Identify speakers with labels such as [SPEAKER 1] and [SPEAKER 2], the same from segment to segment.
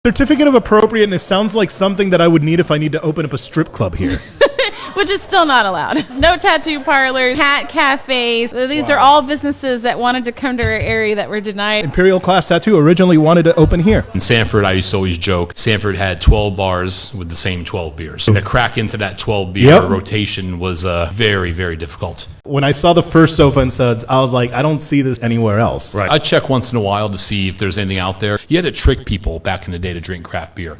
[SPEAKER 1] Certificate of appropriateness sounds like something that I would need if I need to open up a strip club here.
[SPEAKER 2] Which is still not allowed. No tattoo parlors, cat cafes. These are all businesses that wanted to come to our area that were denied.
[SPEAKER 1] Imperial Class Tattoo originally wanted to open here.
[SPEAKER 3] In Sanford, I used to always joke, Sanford had 12 bars with the same 12 beers. And to crack into that 12 beer rotation was very, very difficult.
[SPEAKER 1] When I saw the first Sofa Suds, I was like, I don't see this anywhere else.
[SPEAKER 3] Right. I check once in a while to see if there's anything out there. You had to trick people back in the day to drink craft beer.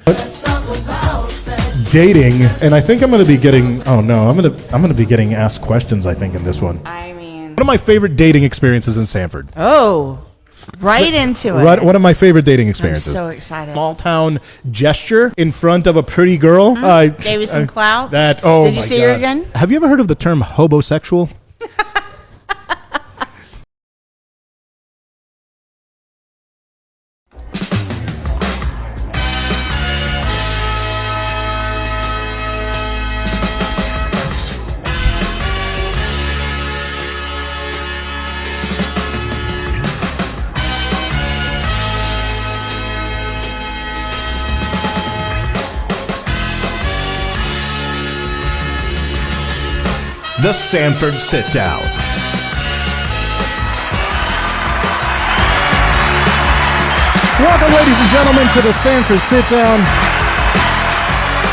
[SPEAKER 1] Dating, and I think I'm going to be getting, I'm going to be getting asked questions, I think, in this one.
[SPEAKER 4] I mean,
[SPEAKER 1] one of my favorite dating experiences in Sanford.
[SPEAKER 4] Oh, right into it.
[SPEAKER 1] One of my favorite dating experiences.
[SPEAKER 4] I'm so excited.
[SPEAKER 1] Small town gesture in front of a pretty girl.
[SPEAKER 4] Gave you some clout?
[SPEAKER 1] Did
[SPEAKER 4] you see her again?
[SPEAKER 1] Have you ever heard of the term hobosexual?
[SPEAKER 5] The Sanford Sitdown.
[SPEAKER 1] Welcome, ladies and gentlemen, to the Sanford Sitdown.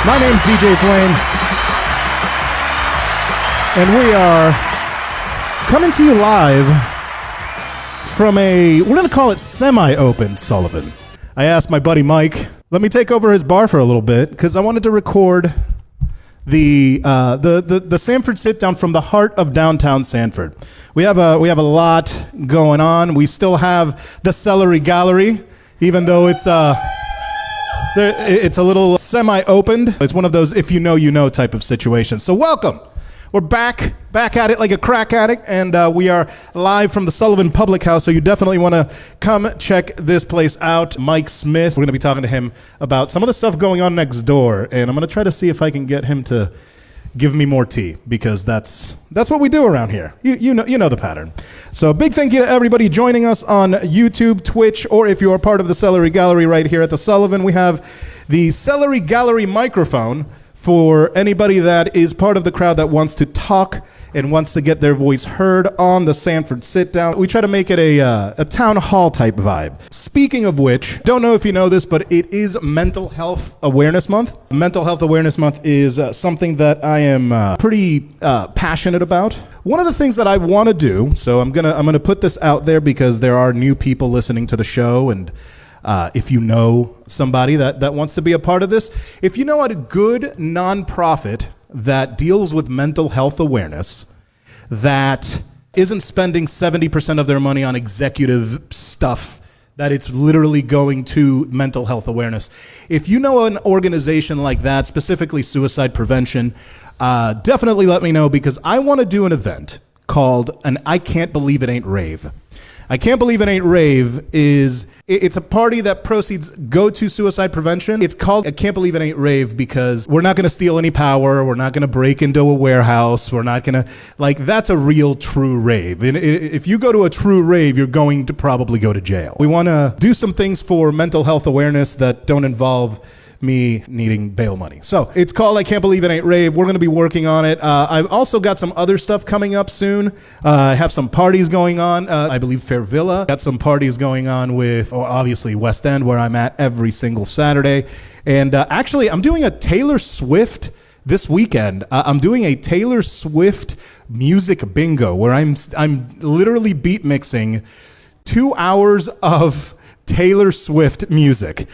[SPEAKER 1] My name's DJ Zouain, and we are coming to you live from we're going to call it semi-open Sullivan. I asked my buddy Mike, let me take over his bar for a little bit, because I wanted to record the Sanford Sit-Down from the heart of downtown Sanford. We have a lot going on. We still have the Celery Gallery, even though it's a little semi-opened. It's one of those if you know type of situations. So welcome. We're back at it like a crack addict, and we are live from the Sullivan Public House, so you definitely want to come check this place out. Mike Smith, we're going to be talking to him about some of the stuff going on next door, and I'm going to try to see if I can get him to give me more tea, because that's what we do around here. You know the pattern. So big thank you to everybody joining us on YouTube, Twitch, or if you are part of the Celery Gallery right here at the Sullivan. We have the Celery Gallery Microphone for anybody that is part of the crowd that wants to talk and wants to get their voice heard on the Sanford Sit-Down. We try to make it a town hall type vibe. Speaking of which, don't know if you know this, but it is Mental Health Awareness Month. Mental Health Awareness Month is something that I am pretty passionate about. One of the things that I want to do, so I'm gonna put this out there because there are new people listening to the show, and if you know somebody that wants to be a part of this, if you know a good nonprofit that deals with mental health awareness, that isn't spending 70% of their money on executive stuff, that it's literally going to mental health awareness. If you know an organization like that, specifically suicide prevention, definitely let me know, because I want to do an event called an I Can't Believe It Ain't Rave. I Can't Believe It Ain't Rave it's a party that proceeds go to suicide prevention. It's called I Can't Believe It Ain't Rave because we're not going to steal any power. We're not going to break into a warehouse. We're not going to, that's a real true rave. And if you go to a true rave, you're going to probably go to jail. We want to do some things for mental health awareness that don't involve me needing bail money. So it's called I Can't Believe It Ain't Rave. We're going to be working on it. I've also got some other stuff coming up soon. I have some parties going on. I believe Fair Villa. Got some parties going on with, obviously, West End, where I'm at every single Saturday. And actually, I'm doing a Taylor Swift this weekend. I'm doing a Taylor Swift music bingo where I'm literally beat mixing 2 hours of Taylor Swift music.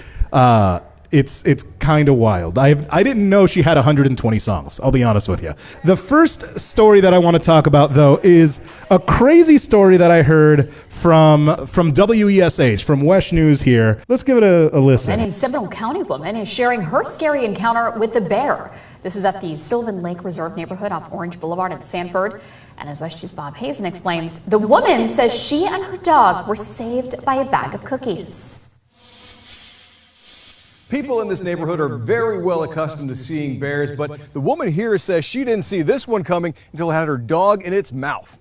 [SPEAKER 1] It's kind of wild. I didn't know she had 120 songs, I'll be honest with you. The first story that I want to talk about, though, is a crazy story that I heard from WESH, from Wesh News here. Let's give it a listen.
[SPEAKER 6] And a Seminole County woman is sharing her scary encounter with a bear. This was at the Sylvan Lake Reserve neighborhood off Orange Boulevard in Sanford. And as Wesh 2's Bob Hazen explains, the woman says she and her dog were saved by a bag of cookies.
[SPEAKER 7] People in this neighborhood are very well accustomed to seeing bears, but the woman here says she didn't see this one coming until it had her dog in its mouth.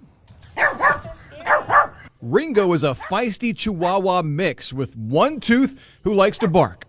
[SPEAKER 7] Ringo is a feisty Chihuahua mix with one tooth who likes to bark.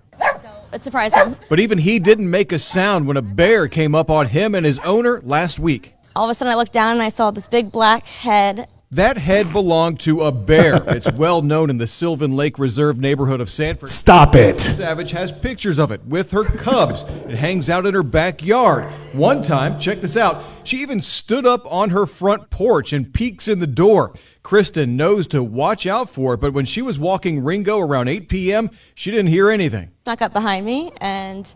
[SPEAKER 8] It's surprising.
[SPEAKER 7] But even he didn't make a sound when a bear came up on him and his owner last week.
[SPEAKER 8] All of a sudden I looked down and I saw this big black head.
[SPEAKER 7] That head belonged to a bear. It's well known in the Sylvan Lake Reserve neighborhood of Sanford.
[SPEAKER 1] Stop it.
[SPEAKER 7] Savage has pictures of it with her cubs. It hangs out in her backyard. One time, check this out, she even stood up on her front porch and peeks in the door. Kristen knows to watch out for it, but when she was walking Ringo around 8 p.m., she didn't hear anything.
[SPEAKER 8] Snuck up behind me and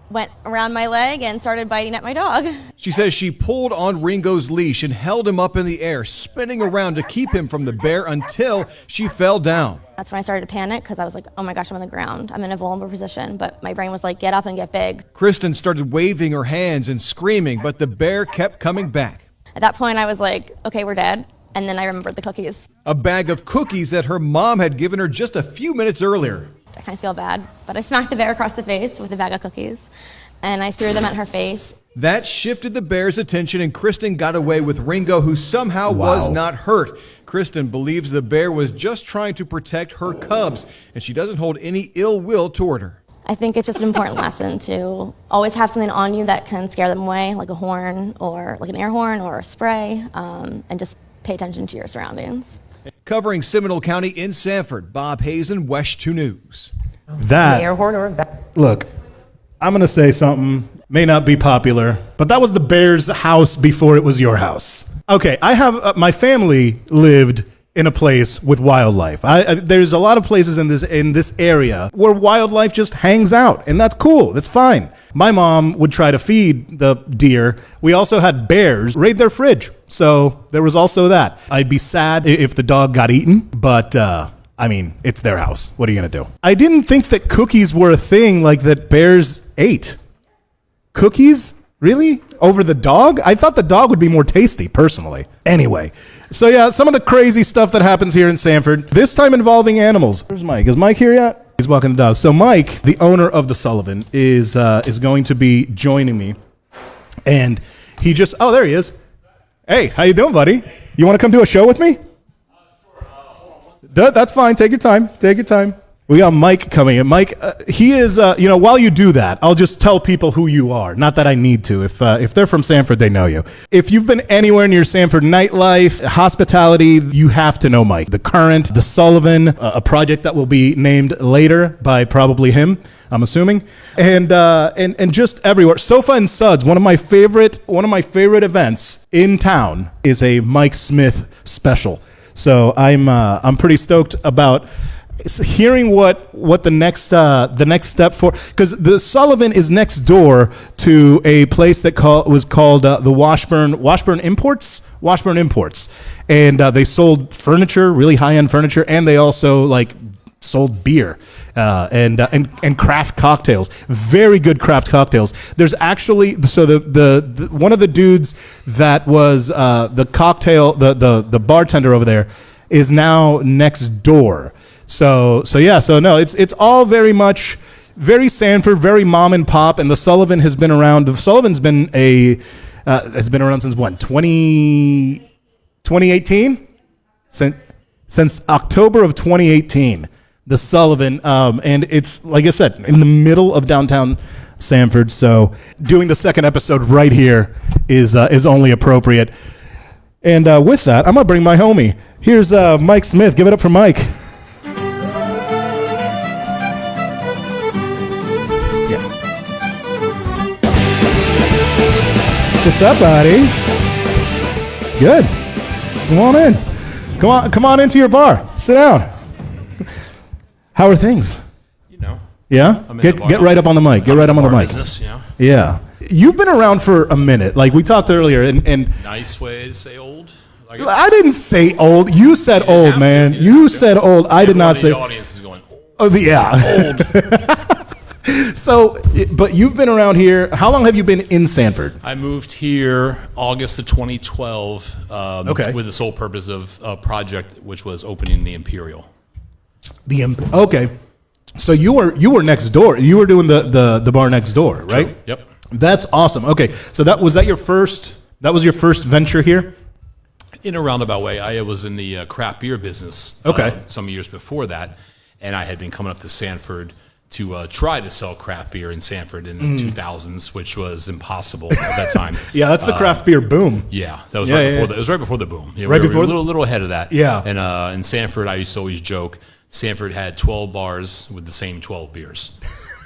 [SPEAKER 8] went around my leg and started biting at my dog.
[SPEAKER 7] She says she pulled on Ringo's leash and held him up in the air, spinning around to keep him from the bear until she fell down.
[SPEAKER 8] That's when I started to panic because I was like, oh my gosh, I'm on the ground. I'm in a vulnerable position. But my brain was like, get up and get big.
[SPEAKER 7] Kristen started waving her hands and screaming, but the bear kept coming back.
[SPEAKER 8] At that point, I was like, okay, we're dead. And then I remembered the cookies.
[SPEAKER 7] A bag of cookies that her mom had given her just a few minutes earlier.
[SPEAKER 8] I kind of feel bad, but I smacked the bear across the face with a bag of cookies, and I threw them at her face.
[SPEAKER 7] That shifted the bear's attention, and Kristen got away with Ringo, who somehow was not hurt. Kristen believes the bear was just trying to protect her cubs, and she doesn't hold any ill will toward her.
[SPEAKER 8] I think it's just an important lesson to always have something on you that can scare them away, like a horn or like an air horn or a spray, and just pay attention to your surroundings.
[SPEAKER 7] Covering Seminole County in Sanford, Bob Hazen, West 2 News.
[SPEAKER 1] That,
[SPEAKER 4] air horn or
[SPEAKER 1] look, I'm going to say something, may not be popular, but that was the bear's house before it was your house. Okay, I have, my family lived in a place with wildlife. There's a lot of places in this area where wildlife just hangs out, and that's cool. That's fine. My mom would try to feed the deer. We also had bears raid their fridge, so there was also that. I'd be sad if the dog got eaten, but I mean, it's their house. What are you gonna do? I didn't think that cookies were a thing like that bears ate. Cookies? Really? Over the dog? I thought the dog would be more tasty, personally. Anyway, so yeah, some of the crazy stuff that happens here in Sanford, this time involving animals. Where's Mike? Is Mike here yet? He's walking the dog. So Mike, the owner of the Sullivan, is going to be joining me. And he just, oh, there he is. Hey, how you doing, buddy? You want to come do a show with me? That's fine. Take your time. Take your time. We got Mike coming in. Mike, he is, while you do that, I'll just tell people who you are. Not that I need to. If they're from Sanford, they know you. If you've been anywhere near Sanford nightlife, hospitality, you have to know Mike. The Current, the Sullivan, a project that will be named later by probably him, I'm assuming, and just everywhere. Sofa Suds, one of my favorite events in town, is a Mike Smith special. So I'm pretty stoked about hearing what the next step for, because the Sullivan is next door to a place that was called the Washburn Imports, and they sold furniture, really high-end furniture, and they also sold beer and craft cocktails, very good craft cocktails. There's actually, so the one of the dudes that was the the bartender over there is now next door. So no, it's all very much very Sanford, very mom and pop, and the Sullivan has been around. The Sullivan's been has been around since when? 2018? Since October of 2018, the Sullivan, and it's, like I said, in the middle of downtown Sanford. So doing the second episode right here is only appropriate. And with that, I'm gonna bring my homie. Here's Mike Smith. Give it up for Mike. What's up, buddy? Good. Come on in. Come on into your bar. Sit down. How are things? Yeah? Get right up on the mic. Get right up on the mic.
[SPEAKER 3] Business,
[SPEAKER 1] Yeah. You've been around for a minute. Like we talked earlier, and
[SPEAKER 3] nice way to say old.
[SPEAKER 1] I didn't say old. You said old, man. You said old. I did not say.
[SPEAKER 3] The audience is going old.
[SPEAKER 1] Oh, yeah.
[SPEAKER 3] Old.
[SPEAKER 1] So, but you've been around here. How long have you been in Sanford?
[SPEAKER 3] I moved here August of 2012 with the sole purpose of a project which was opening the Imperial.
[SPEAKER 1] Okay. So you were next door. You were doing the bar next door, right?
[SPEAKER 3] True. Yep.
[SPEAKER 1] That's awesome. Okay. So that was your first venture here?
[SPEAKER 3] In a roundabout way, I was in the craft beer business
[SPEAKER 1] some
[SPEAKER 3] years before that, and I had been coming up to Sanford to try to sell craft beer in Sanford in the 2000s, which was impossible at that time.
[SPEAKER 1] Yeah, that's the craft beer boom.
[SPEAKER 3] Yeah, that was right before. It was right before the boom. Yeah,
[SPEAKER 1] right
[SPEAKER 3] we
[SPEAKER 1] before
[SPEAKER 3] were a little ahead of that.
[SPEAKER 1] Yeah.
[SPEAKER 3] And in Sanford, I used to always joke, Sanford had 12 bars with the same 12 beers.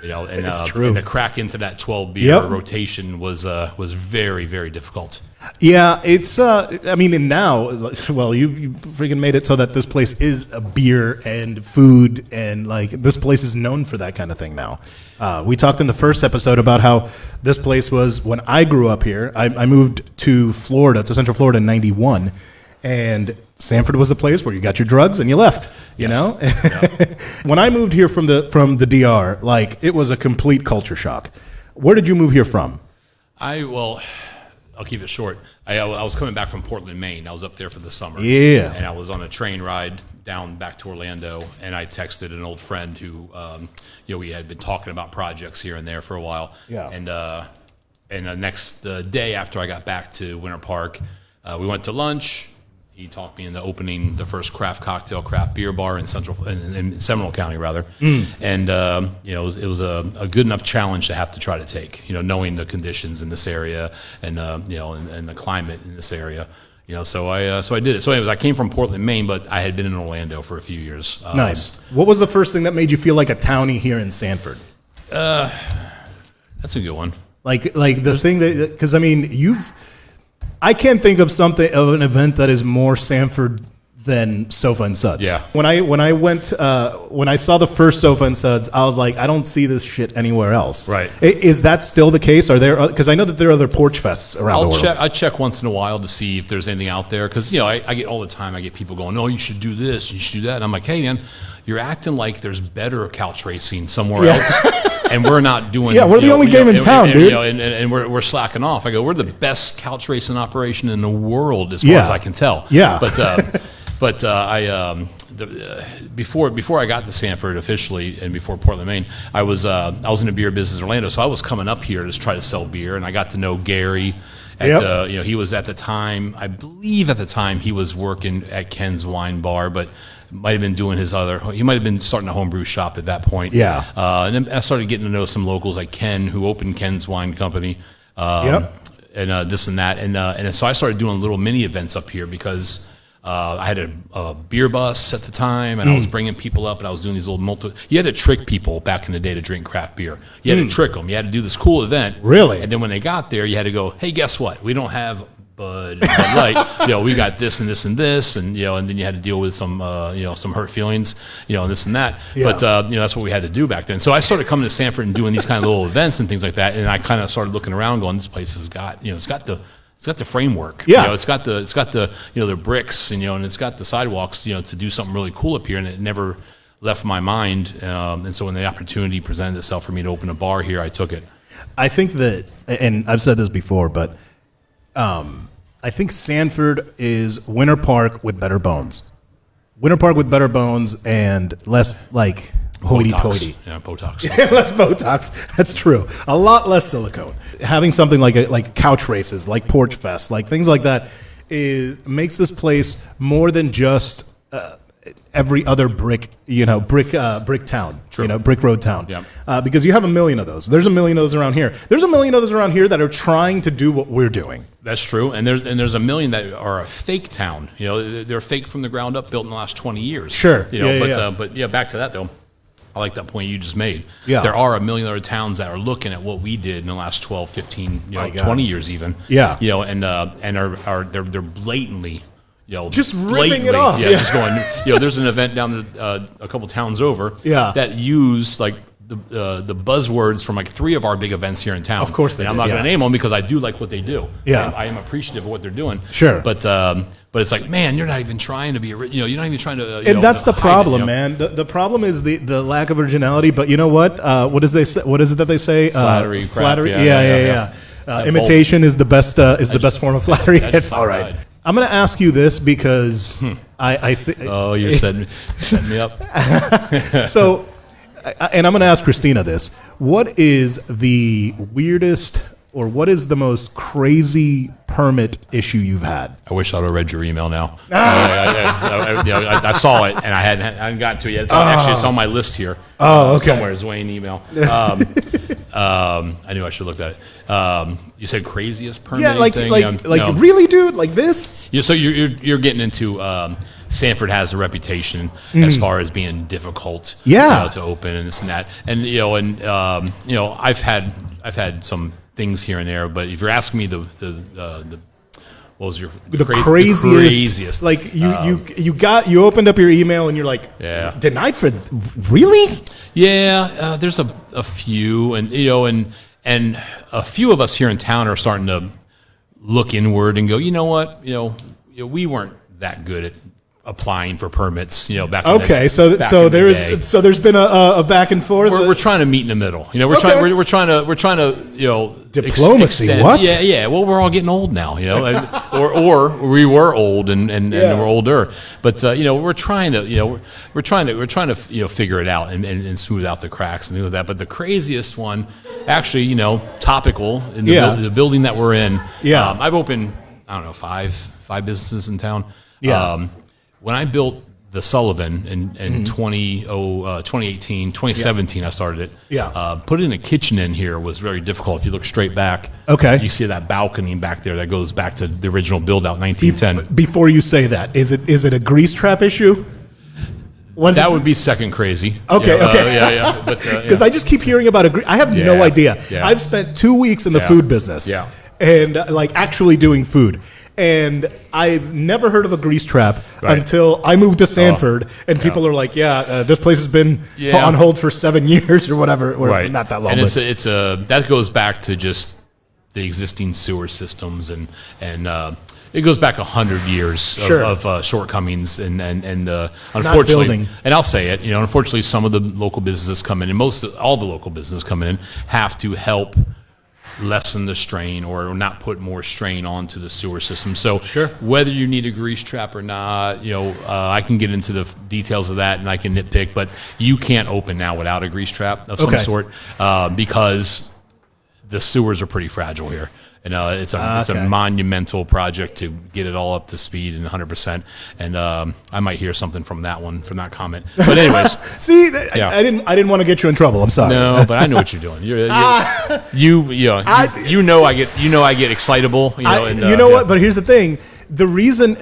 [SPEAKER 3] And
[SPEAKER 1] it's true.
[SPEAKER 3] And the crack into that 12 beer rotation was very, very difficult.
[SPEAKER 1] Yeah, it's. I mean, and now, well, you freaking made it so that this place is a beer and food, and like this place is known for that kind of thing now. We talked in the first episode about how this place was when I grew up here. I moved to Florida, to Central Florida in '91, and Sanford was the place where you got your drugs and you left. You know, when I moved here from the DR, like it was a complete culture shock. Where did you move here from?
[SPEAKER 3] I'll keep it short. I was coming back from Portland, Maine. I was up there for the summer.
[SPEAKER 1] Yeah.
[SPEAKER 3] And I was on a train ride down back to Orlando, and I texted an old friend who, we had been talking about projects here and there for a while. Yeah. And the next day after I got back to Winter Park, we went to lunch. He talked me into opening the first craft beer bar in Seminole County, rather. And it was a good enough challenge to have to try to take. Knowing the conditions in this area and and the climate in this area. So I did it. So anyways, I came from Portland, Maine, but I had been in Orlando for a few years.
[SPEAKER 1] Nice. What was the first thing that made you feel like a townie here in Sanford?
[SPEAKER 3] That's a good one.
[SPEAKER 1] Like the thing that, because I mean I can't think of an event that is more Sanford than Sofa and Suds.
[SPEAKER 3] Yeah.
[SPEAKER 1] When I saw the first Sofa and Suds, I was like, I don't see this shit anywhere else.
[SPEAKER 3] Right.
[SPEAKER 1] Is that still the case? Are there? Because I know that there are other porch fests around the world.
[SPEAKER 3] I check once in a while to see if there's anything out there. Because I get all the time. I get people going, "No, you should do this. You should do that." And I'm like, "Hey, man, you're acting like there's better couch racing somewhere else." And we're not doing.
[SPEAKER 1] Yeah, we're the only game in town, dude.
[SPEAKER 3] And we're slacking off. I go, we're the best couch racing operation in the world, as far as I can tell.
[SPEAKER 1] Yeah.
[SPEAKER 3] But before I got to Sanford officially, and before Portland, Maine, I was in the beer business in Orlando, so I was coming up here to try to sell beer, and I got to know Gary. He was at the time, I believe at the time he was working at Ken's Wine Bar, but might have been doing he might have been starting a homebrew shop at that point.
[SPEAKER 1] Yeah.
[SPEAKER 3] And then I started getting to know some locals like Ken, who opened Ken's Wine Company. And this and that. And so I started doing little mini events up here because I had a beer bus at the time, and I was bringing people up, and I was doing these little you had to trick people back in the day to drink craft beer. You had to trick them. You had to do this cool event.
[SPEAKER 1] Really?
[SPEAKER 3] And then when they got there, you had to go, hey, guess what? We don't have Bud, Light, we got this and this and this, and and then you had to deal with some hurt feelings, and this and that. Yeah. But that's what we had to do back then. So I started coming to Sanford and doing these kind of little events and things like that, and I kind of started looking around, going, this place has got, it's got the framework.
[SPEAKER 1] Yeah.
[SPEAKER 3] It's got the the bricks, and it's got the sidewalks, to do something really cool up here, and it never left my mind. And so when the opportunity presented itself for me to open a bar here, I took it.
[SPEAKER 1] I think that, and I've said this before, but I think Sanford is Winter Park with better bones. Winter Park with better bones and less like hoity-toity.
[SPEAKER 3] Yeah, Botox.
[SPEAKER 1] Less Botox. That's true. A lot less silicone. Having something like couch races, like porch fest, like things like that, makes this place more than just every other brick town.
[SPEAKER 3] True.
[SPEAKER 1] Brick road town.
[SPEAKER 3] Yeah.
[SPEAKER 1] Because you have a million of those. There's a million of those around here. There's a million of those around here that are trying to do what we're doing.
[SPEAKER 3] That's true. And there's a million that are a fake town. They're fake from the ground up, built in the last 20 years.
[SPEAKER 1] Sure.
[SPEAKER 3] But back to that though. I like that point you just made. Yeah. There are a million other towns that are looking at what we did in the last 12, 15, 20 years even.
[SPEAKER 1] Yeah.
[SPEAKER 3] And they're blatantly
[SPEAKER 1] just ripping it off.
[SPEAKER 3] Yeah, just going. There's an event down a couple towns over.
[SPEAKER 1] Yeah.
[SPEAKER 3] That use like the buzzwords from like 3 of our big events here in town.
[SPEAKER 1] Of course,
[SPEAKER 3] I'm not going to name them because I do like what they do.
[SPEAKER 1] Yeah.
[SPEAKER 3] I am appreciative of what they're doing.
[SPEAKER 1] Sure.
[SPEAKER 3] But it's like, man, you're not even trying to be, you're not even trying to.
[SPEAKER 1] And that's the problem, man. The problem is the lack of originality. But you know what? What is it that they say?
[SPEAKER 3] Flattery.
[SPEAKER 1] Flattery. Yeah. Imitation is the best. The best form of flattery. It's all right. I'm going to ask you this because I think.
[SPEAKER 3] Oh, you're setting me up.
[SPEAKER 1] So, and I'm going to ask Christina this. What is the weirdest or what is the most crazy permit issue you've had?
[SPEAKER 3] I wish I'd have read your email now. I saw it, and I hadn't gotten to it yet. It's on my list here.
[SPEAKER 1] Oh, okay.
[SPEAKER 3] Somewhere, Zouain email. I knew I should look at it. You said craziest permit thing?
[SPEAKER 1] No. Really, dude? Like this?
[SPEAKER 3] Yeah, so you're getting into Sanford has a reputation as far as being difficult to open and this and that. And I've had some things here and there, but if you're asking me the what was the craziest? Like you opened up your email and you're like, denied for really? Yeah, there's a few, and a few of us here in town are starting to look inward and go, you know what, we weren't that good at applying for permits, back.
[SPEAKER 1] Okay, so there's been a back and forth.
[SPEAKER 3] We're trying to meet in the middle. We're trying to
[SPEAKER 1] diplomacy.
[SPEAKER 3] Extend,
[SPEAKER 1] what?
[SPEAKER 3] Yeah. Well, we're all getting old now, or we were old and we're older. But we're trying to figure it out and smooth out the cracks and things like that. But the craziest one, actually, topical in the building that we're in. Yeah, I've opened five businesses in town. Yeah. When I built the Sullivan in 2018, 2017, I started it. Yeah. Putting a kitchen in here was very difficult. If you look straight back, you see that balcony back there that goes back to the original build out, 1910.
[SPEAKER 1] Before you say that, is it a grease trap issue?
[SPEAKER 3] That would be second crazy.
[SPEAKER 1] Okay.
[SPEAKER 3] Yeah.
[SPEAKER 1] Because I just keep hearing about I have no idea. Yeah. I've spent 2 weeks in the food business. Yeah. And actually doing food. And I've never heard of a grease trap until I moved to Sanford, and people are like, this place has been on hold for 7 years or whatever, or not that long.
[SPEAKER 3] And that goes back to just the existing sewer systems, and it goes back 100 years of shortcomings and unfortunately, and I'll say it, unfortunately, some of the local businesses come in, and all the local businesses coming in have to help lessen the strain or not put more strain onto the sewer system. So whether you need a grease trap or not, I can get into the details of that and I can nitpick, but you can't open now without a grease trap of some sort because the sewers are pretty fragile here. And it's a monumental project to get it all up to speed and 100%. And I might hear something from that comment. But anyways,
[SPEAKER 1] see, I didn't want to get you in trouble. I'm sorry.
[SPEAKER 3] No, but I know what you're doing. I get excitable.
[SPEAKER 1] What? But here's the thing: the reason.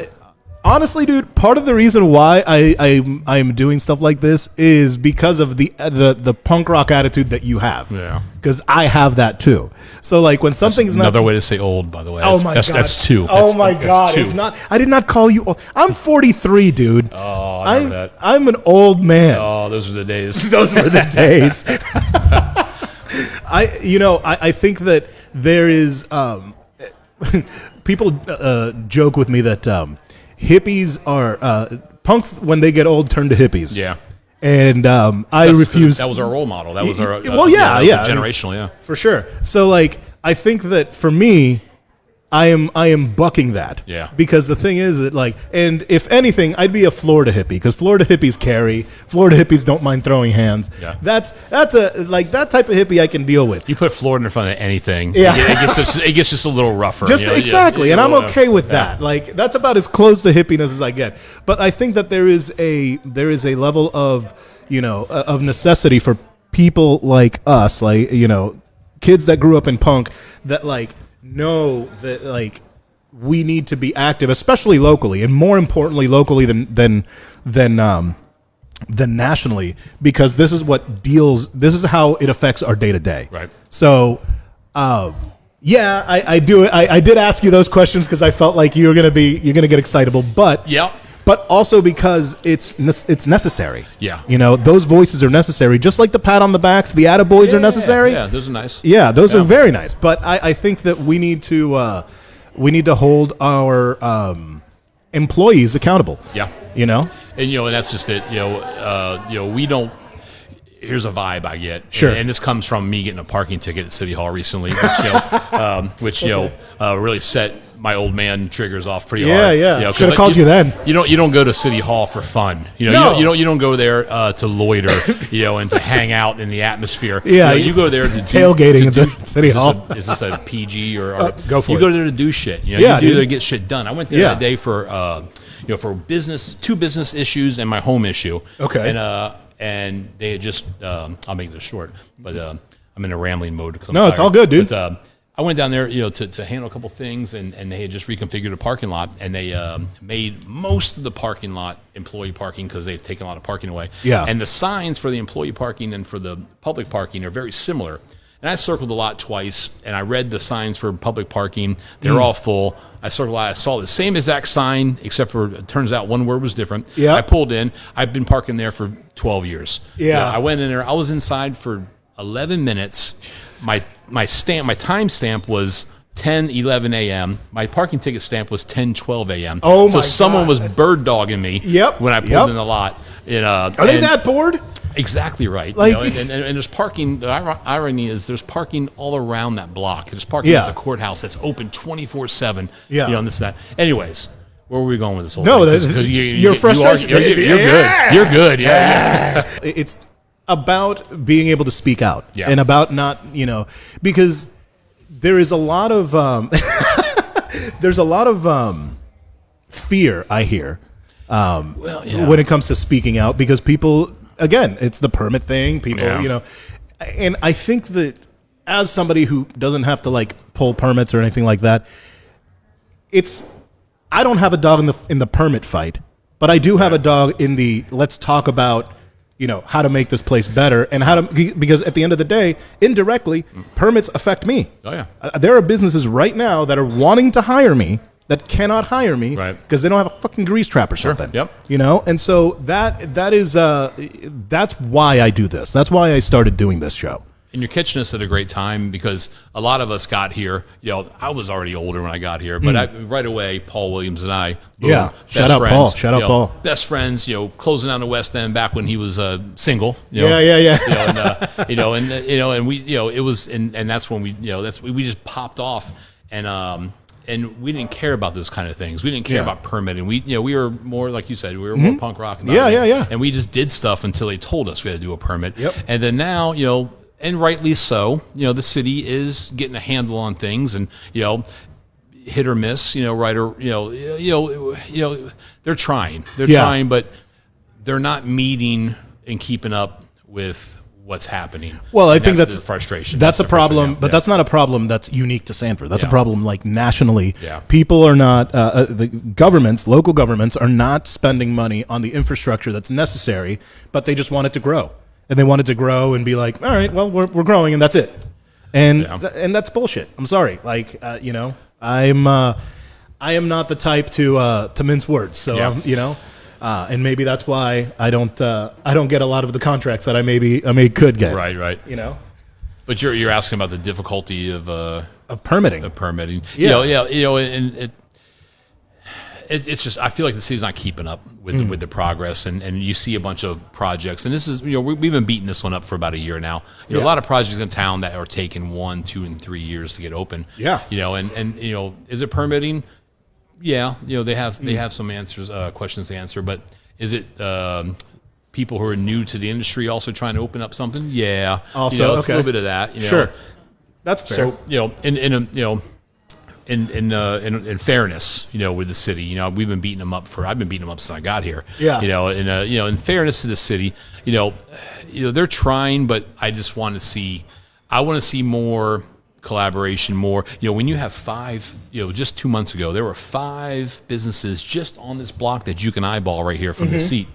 [SPEAKER 1] Honestly, dude, part of the reason why I'm doing stuff like this is because of the punk rock attitude that you have. Yeah. Because I have that too. So when something's
[SPEAKER 3] another way to say old, by the way.
[SPEAKER 1] Oh my god,
[SPEAKER 3] that's two.
[SPEAKER 1] Oh my god, it's not. I did not call you old. I'm 43, dude.
[SPEAKER 3] Oh, I know that.
[SPEAKER 1] I'm an old man.
[SPEAKER 3] Oh, those were the days.
[SPEAKER 1] Those were the days. I think that there is people joke with me that. Hippies are punks when they get old turn to hippies. Yeah, and I refuse.
[SPEAKER 3] That was our role model. That was our generational,
[SPEAKER 1] for sure. So I think that for me, I am bucking that. Yeah, because the thing is that and if anything, I'd be a Florida hippie because Florida hippies carry. Florida hippies don't mind throwing hands. Yeah, that's that type of hippie I can deal with.
[SPEAKER 3] You put Florida in front of anything, it gets just a little rougher.
[SPEAKER 1] Exactly, and I'm okay with that. That's about as close to hippiness as I get. But I think that there is a level of of necessity for people like us, kids that grew up in punk that know that we need to be active, especially locally, and more importantly locally than nationally, because this is how it affects our day to day. Right. So I do. I did ask you those questions because I felt like you're gonna get excitable, but but also because it's necessary. Yeah. Those voices are necessary, just like the pat on the backs, the attaboys are necessary.
[SPEAKER 3] Yeah, those are nice.
[SPEAKER 1] Yeah, those are very nice. But I think that we need to hold our employees accountable. Yeah.
[SPEAKER 3] And that's just it. We don't. Here's a vibe I get.
[SPEAKER 1] Sure.
[SPEAKER 3] And this comes from me getting a parking ticket at City Hall recently, which really set my old man triggers off pretty
[SPEAKER 1] Yeah,
[SPEAKER 3] hard.
[SPEAKER 1] yeah.
[SPEAKER 3] You know, 'cause,
[SPEAKER 1] Should've
[SPEAKER 3] like,
[SPEAKER 1] called you then.
[SPEAKER 3] You don't go to City Hall for fun. You know,
[SPEAKER 1] No.
[SPEAKER 3] you don't go there to loiter, and to hang out in the atmosphere.
[SPEAKER 1] Yeah,
[SPEAKER 3] you go there to
[SPEAKER 1] tailgating at the City Hall.
[SPEAKER 3] Is this a PG or
[SPEAKER 1] go for
[SPEAKER 3] you
[SPEAKER 1] it.
[SPEAKER 3] go there to do shit? You
[SPEAKER 1] Yeah,
[SPEAKER 3] you do
[SPEAKER 1] dude.
[SPEAKER 3] there to get shit done. I went there that day for for two business issues and my home issue.
[SPEAKER 1] Okay.
[SPEAKER 3] And they had just I'll make this short, but I'm in a rambling mode because I'm
[SPEAKER 1] No, it's
[SPEAKER 3] tired.
[SPEAKER 1] all good, dude.
[SPEAKER 3] But, I went down there, to handle a couple things, and they had just reconfigured a parking lot, and they made most of the parking lot employee parking because they've taken a lot of parking away.
[SPEAKER 1] Yeah.
[SPEAKER 3] And the signs for the employee parking and for the public parking are very similar. And I circled the lot twice, and I read the signs for public parking. They were all full. I circled a lot. I saw the same exact sign, except for it turns out one word was different.
[SPEAKER 1] Yeah.
[SPEAKER 3] I pulled in. I've been parking there for 12 years.
[SPEAKER 1] Yeah.
[SPEAKER 3] I went in there. I was inside for 11 minutes. My time stamp was 10:11 a.m. My parking ticket stamp was 10:12 a.m.
[SPEAKER 1] Oh,
[SPEAKER 3] so
[SPEAKER 1] my
[SPEAKER 3] someone
[SPEAKER 1] God.
[SPEAKER 3] was bird dogging me.
[SPEAKER 1] Yep,
[SPEAKER 3] When I pulled
[SPEAKER 1] yep.
[SPEAKER 3] in the lot.
[SPEAKER 1] Are they that bored?
[SPEAKER 3] Exactly right.
[SPEAKER 1] Like-
[SPEAKER 3] and there's parking. The irony is there's parking all around that block. There's parking
[SPEAKER 1] Yeah.
[SPEAKER 3] at the courthouse that's open 24/7.
[SPEAKER 1] Yeah.
[SPEAKER 3] And this and that. Anyways, where were we going with this whole
[SPEAKER 1] No,
[SPEAKER 3] thing?
[SPEAKER 1] that's-
[SPEAKER 3] 'Cause
[SPEAKER 1] your frustration.
[SPEAKER 3] You're good. You're good. Yeah.
[SPEAKER 1] It's about being able to speak out
[SPEAKER 3] Yeah.
[SPEAKER 1] and about not, because there is a lot of fear I hear when it comes to speaking out, because people, again, it's the permit thing. People,
[SPEAKER 3] Yeah.
[SPEAKER 1] and I think that as somebody who doesn't have to pull permits or anything like that, I don't have a dog in the permit fight, but I do have a dog in the let's talk about how to make this place better and because at the end of the day, indirectly, permits affect me.
[SPEAKER 3] Oh, yeah.
[SPEAKER 1] There are businesses right now that are wanting to hire me that cannot hire me
[SPEAKER 3] Right.
[SPEAKER 1] because they don't have a fucking grease trap or something.
[SPEAKER 3] Yep.
[SPEAKER 1] And so that is that's why I do this. That's why I started doing this show.
[SPEAKER 3] And you're catching us at a great time because a lot of us got here. I was already older when I got here, but right away, Paul Williams and I, boom,
[SPEAKER 1] Yeah. Shout out Paul. Shout out Paul.
[SPEAKER 3] Best friends. Closing down the West End back when he was single.
[SPEAKER 1] Yeah.
[SPEAKER 3] And we, it was, and that's when we just popped off, and we didn't care about those kind of things. We didn't care about permitting. We were more, like you said, we were more punk rock.
[SPEAKER 1] Yeah.
[SPEAKER 3] And we just did stuff until they told us we had to do a permit.
[SPEAKER 1] Yep.
[SPEAKER 3] And then now, and rightly so, the city is getting a handle on things, and hit or miss, right or they're trying, but they're not meeting and keeping up with what's happening.
[SPEAKER 1] Well, I think that's
[SPEAKER 3] the frustration.
[SPEAKER 1] That's a
[SPEAKER 3] the
[SPEAKER 1] problem,
[SPEAKER 3] frustration,
[SPEAKER 1] but that's not a problem that's unique to Sanford. That's a
[SPEAKER 3] Yeah.
[SPEAKER 1] problem nationally.
[SPEAKER 3] Yeah.
[SPEAKER 1] People are not the governments, local governments are not spending money on the infrastructure that's necessary, but they just want it to grow. And they want it to grow and be like, all right, well, we're growing and that's it. And and that's bullshit. I'm sorry. I am not the type to mince words. So and maybe that's why I don't get a lot of the contracts that I could get.
[SPEAKER 3] Right. But you're asking about the difficulty of
[SPEAKER 1] permitting.
[SPEAKER 3] Yeah. And it's just, I feel like the city's not keeping up with the progress, and you see a bunch of projects, and this is, we've been beating this one up for about a year now. A lot of projects in town that are taking 1, 2, and 3 years to get open.
[SPEAKER 1] Yeah.
[SPEAKER 3] And is it permitting? Yeah. They have some answers, questions to answer, but is it people who are new to the industry also trying to open up something? Yeah.
[SPEAKER 1] Also,
[SPEAKER 3] it's a little bit of that.
[SPEAKER 1] Sure. That's fair.
[SPEAKER 3] So, in fairness, with the city, I've been beating them up since I got here.
[SPEAKER 1] Yeah.
[SPEAKER 3] In fairness to the city, they're trying, but I just want to see more collaboration, more, when you have 5, just 2 months ago, there were 5 businesses just on this block that you can eyeball right here from the seat.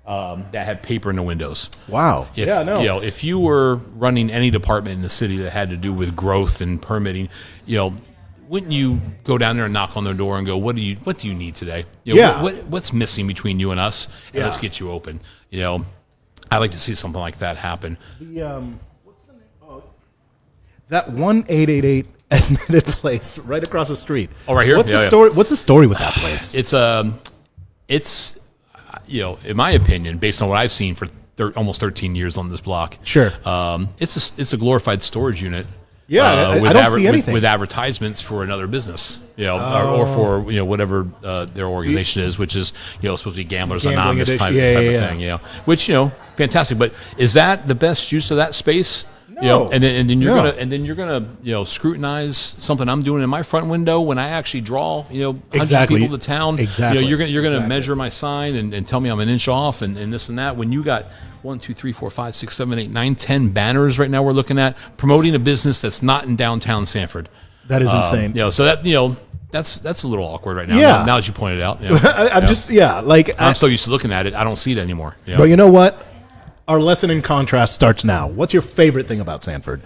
[SPEAKER 3] That had paper in the windows.
[SPEAKER 1] Wow.
[SPEAKER 3] If you were running any department in the city that had to do with growth and permitting, wouldn't you go down there and knock on their door and go, what do you need today? What's missing between you and us? And let's get you open. I'd like to see something like that happen.
[SPEAKER 1] What's the name? Oh, that 1888 admitted place right across the street.
[SPEAKER 3] Oh, right here?
[SPEAKER 1] What's the story? What's the story with that place?
[SPEAKER 3] It's in my opinion, based on what I've seen for almost 13 years on this block.
[SPEAKER 1] Sure.
[SPEAKER 3] It's a glorified storage unit
[SPEAKER 1] I don't see anything
[SPEAKER 3] with advertisements for another business, or for whatever their organization is, which is supposed to be Gamblers Anonymous type of thing, which fantastic. But is that the best use of that space?
[SPEAKER 1] No.
[SPEAKER 3] And then you're gonna scrutinize something I'm doing in my front window when I actually draw hundreds of people to town.
[SPEAKER 1] Exactly.
[SPEAKER 3] You're gonna measure my sign and tell me I'm an inch off and this and that when you got 1, 2, 3, 4, 5, 6, 7, 8, 9, 10 banners right now we're looking at promoting a business that's not in downtown Sanford.
[SPEAKER 1] That is insane.
[SPEAKER 3] So that that's a little awkward right now.
[SPEAKER 1] Yeah.
[SPEAKER 3] Now that you pointed it out. I'm so used to looking at it, I don't see it anymore.
[SPEAKER 1] But you know what? Our lesson in contrast starts now. What's your favorite thing about Sanford?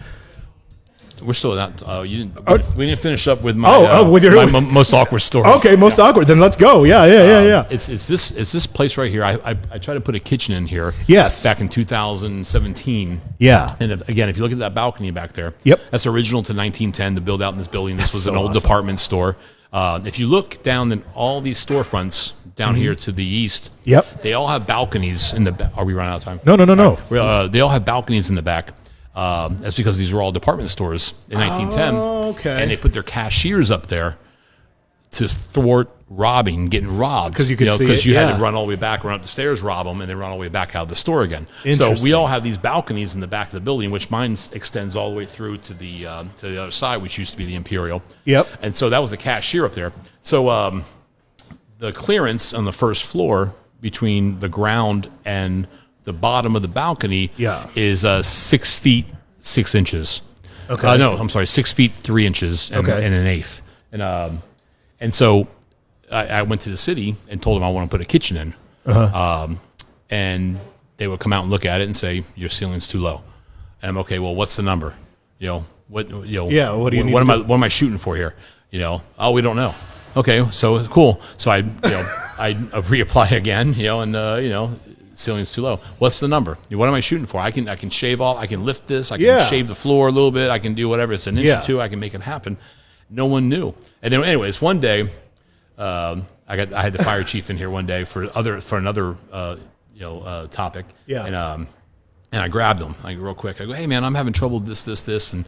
[SPEAKER 3] We're still not. We didn't finish up with my
[SPEAKER 1] with your
[SPEAKER 3] my most awkward story.
[SPEAKER 1] Okay, most awkward. Then let's go. Yeah.
[SPEAKER 3] It's this place right here. I tried to put a kitchen in here.
[SPEAKER 1] Yes.
[SPEAKER 3] Back in 2017.
[SPEAKER 1] Yeah.
[SPEAKER 3] And again, if you look at that balcony back there.
[SPEAKER 1] Yep.
[SPEAKER 3] That's original to 1910. The build out in this building. This was an old department store. If you look down in all these storefronts down here to the east.
[SPEAKER 1] Yep.
[SPEAKER 3] They all have balconies in the. Are we running out of time?
[SPEAKER 1] No.
[SPEAKER 3] They all have balconies in the back. That's because these were all department stores in 1910.
[SPEAKER 1] Okay.
[SPEAKER 3] And they put their cashiers up there to thwart getting robbed.
[SPEAKER 1] Because you could see
[SPEAKER 3] because
[SPEAKER 1] it,
[SPEAKER 3] you had to run all the way back, run up the stairs, rob them, and then run all the way back out of the store again. So we all have these balconies in the back of the building, which mine extends all the way through to the other side, which used to be the Imperial.
[SPEAKER 1] Yep.
[SPEAKER 3] And so that was the cashier up there. So the clearance on the first floor between the ground and the bottom of the balcony is 6 feet 6 inches.
[SPEAKER 1] Okay.
[SPEAKER 3] No, I'm sorry, 6 feet 3 inches and an eighth. And so I went to the city and told them I want to put a kitchen in. And they would come out and look at it and say, your ceiling's too low. And I'm okay, well, what's the number? What do you need? What am I shooting for here? We don't know. Okay, so cool. So I reapply again, and ceiling's too low. What's the number? What am I shooting for? I can shave off. I can lift this. I can shave the floor a little bit. I can do whatever. It's an inch or two. I can make it happen. No one knew. And then, anyways, one day, I had the fire chief in here one day for another topic. Yeah. And I grabbed him real quick. I go, hey man, I'm having trouble with this, and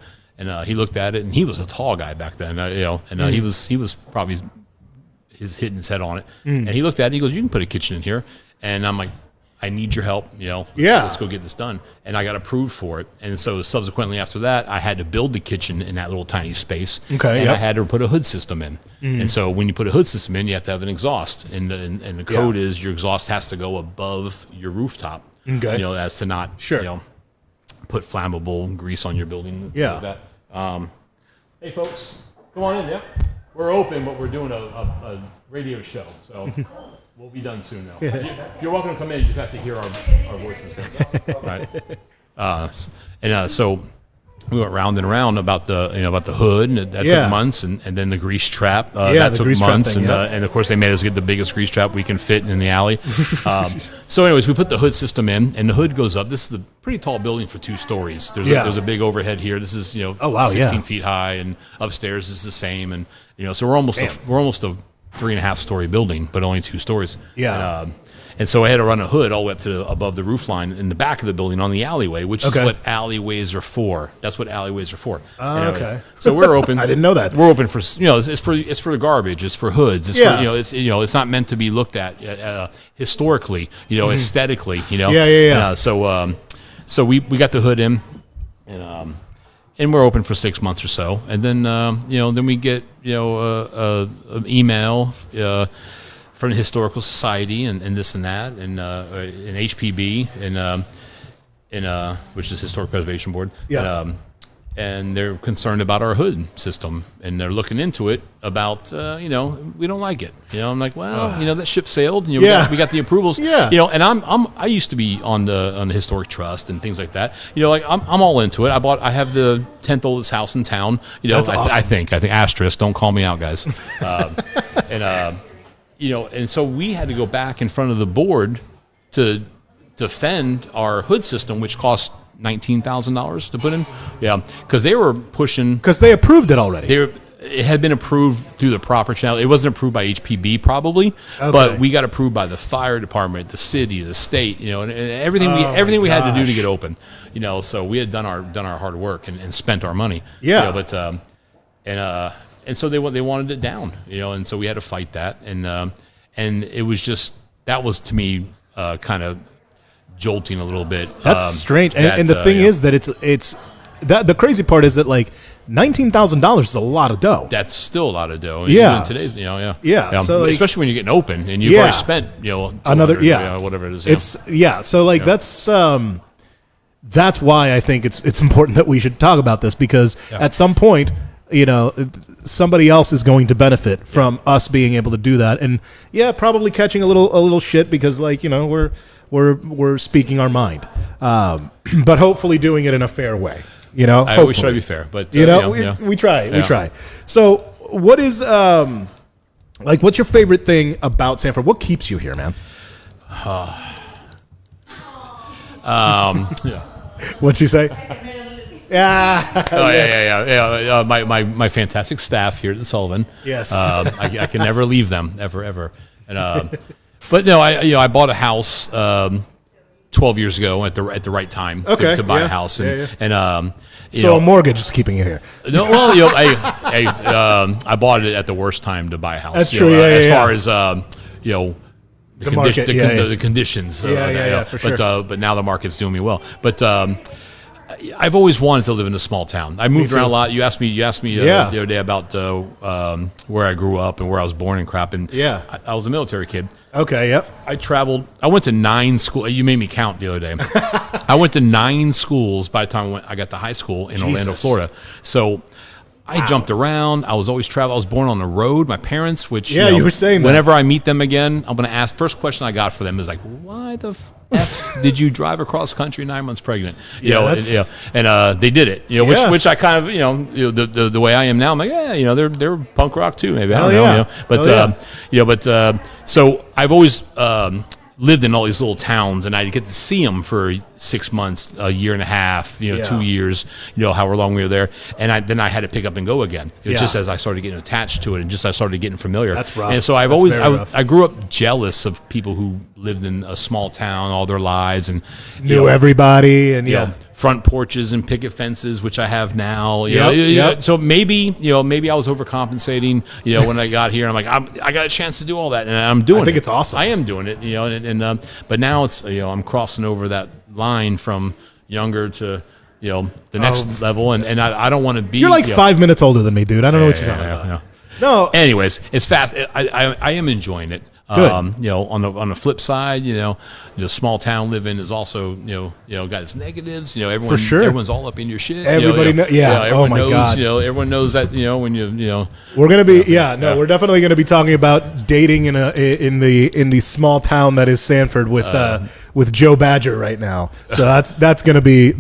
[SPEAKER 3] he looked at it, and he was a tall guy back then, he was probably hitting his head on it, and he looked at it, and he goes, you can put a kitchen in here, and I'm like, I need your help, let's go get this done, and I got approved for it, and so subsequently after that, I had to build the kitchen in that little tiny space, and I had to put a hood system in, and so when you put a hood system in, you have to have an exhaust, and the code is your exhaust has to go above your rooftop, as to not, put flammable grease on your building. Like that. Hey folks, come on in. Yep, we're open, but we're doing a radio show, so we'll be done soon now. You're welcome to come in. You just have to hear our voices, right? So we went round and around about the hood, and that took months, and then the grease trap that took months, and of course they made us get the biggest grease trap we can fit in the alley. So anyways, we put the hood system in, and the hood goes up. This is a pretty tall building for 2 stories. There's a big overhead here. This is 16 feet high, and upstairs is the same, and so we're almost a 3.5 story building, but only 2 stories. And so I had to run a hood all the way up to above the roof line in the back of the building on the alleyway, which is what alleyways are for. That's what alleyways are for.
[SPEAKER 1] Okay.
[SPEAKER 3] So we're open.
[SPEAKER 1] I didn't know that.
[SPEAKER 3] We're open for it's for the garbage. It's for hoods. It's for, it's not meant to be looked at historically. Aesthetically. So we got the hood in, and we're open for 6 months or so, and then then we get an email from the Historical Society and this and that, and an HPB, and which is Historic Preservation Board. And they're concerned about our hood system, and they're looking into it about, we don't like it. I'm like, well, that ship sailed, and we got the approvals. And I used to be on the Historic Trust and things like that. I'm all into it. I have the 10th oldest house in town.
[SPEAKER 1] That's awesome.
[SPEAKER 3] I think asterisk, don't call me out, guys. And so we had to go back in front of the board to defend our hood system, which cost $19,000 to put in. Because they were pushing.
[SPEAKER 1] Because they approved it already.
[SPEAKER 3] it had been approved through the proper channel. It wasn't approved by HPB probably, but we got approved by the fire department, the city, the state, and everything we had to do to get open, so we had done our hard work and spent our money.
[SPEAKER 1] Yeah.
[SPEAKER 3] And so they wanted it down, and so we had to fight that, and it was just, that was to me kind of jolting a little bit.
[SPEAKER 1] That's strange. And the thing is that it's that the crazy part is that like $19,000 is a lot of dough.
[SPEAKER 3] That's still a lot of dough.
[SPEAKER 1] Yeah.
[SPEAKER 3] In today's,
[SPEAKER 1] Yeah. So like,
[SPEAKER 3] especially when you're getting open and you've already spent,
[SPEAKER 1] another,
[SPEAKER 3] whatever it is.
[SPEAKER 1] It's So like that's why I think it's important that we should talk about this, because at some point, somebody else is going to benefit from us being able to do that, and probably catching a little shit because like we're speaking our mind, but hopefully doing it in a fair way.
[SPEAKER 3] I always try to be fair, but
[SPEAKER 1] we try. We try. So, what is what's your favorite thing about Sanford? What keeps you here, man? What'd you say?
[SPEAKER 3] Yeah. My fantastic staff here at the Sullivan.
[SPEAKER 1] Yes.
[SPEAKER 3] I can never leave them, ever. And but no, I bought a house 12 years ago at the right time to buy a house, and
[SPEAKER 1] so a mortgage is keeping you here.
[SPEAKER 3] No, well, I bought it at the worst time to buy a house.
[SPEAKER 1] That's true.
[SPEAKER 3] As far as the conditions.
[SPEAKER 1] For sure.
[SPEAKER 3] But now the market's doing me well. But I've always wanted to live in a small town. I moved around a lot. You asked me the other day about where I grew up and where I was born and crap. And I was a military kid.
[SPEAKER 1] Okay. Yep.
[SPEAKER 3] I traveled. I went to 9 schools. You made me count the other day. I went to 9 schools by the time I got to high school in Orlando, Florida. So I jumped around. I was always traveling. I was born on the road. My parents, which
[SPEAKER 1] you were saying that.
[SPEAKER 3] Whenever I meet them again, I'm going to ask. First question I got for them is like, why the F did you drive across country 9 months pregnant? And they did it. Which I kind of the way I am now. I'm like, they're punk rock too. Maybe I don't know. But so I've always lived in all these little towns, and I get to see them for 6 months, a year and a half, 2 years, however long we were there, and then I had to pick up and go again. Just as I started getting attached to it, and just I started getting familiar.
[SPEAKER 1] That's rough.
[SPEAKER 3] And so I grew up jealous of people who lived in a small town all their lives and
[SPEAKER 1] knew everybody, and
[SPEAKER 3] front porches and picket fences, which I have now. So maybe I was overcompensating. When I got here, I'm like, I got a chance to do all that, and I'm doing it.
[SPEAKER 1] I think it's awesome.
[SPEAKER 3] I am doing it. But now it's I'm crossing over that line from younger to the next level, and I don't want to be.
[SPEAKER 1] You're like 5 minutes older than me, dude. I don't know what you're talking about. No.
[SPEAKER 3] Anyways, it's fast. I am enjoying it.
[SPEAKER 1] Good.
[SPEAKER 3] On the flip side, small town living is also got its negatives. Everyone,
[SPEAKER 1] for sure,
[SPEAKER 3] everyone's all up in your shit.
[SPEAKER 1] Everybody knows.
[SPEAKER 3] Everyone knows.
[SPEAKER 1] God.
[SPEAKER 3] Everyone knows that. When
[SPEAKER 1] we're gonna be. We're definitely gonna be talking about dating in the small town that is Sanford with Joe Badger right now. So that's gonna be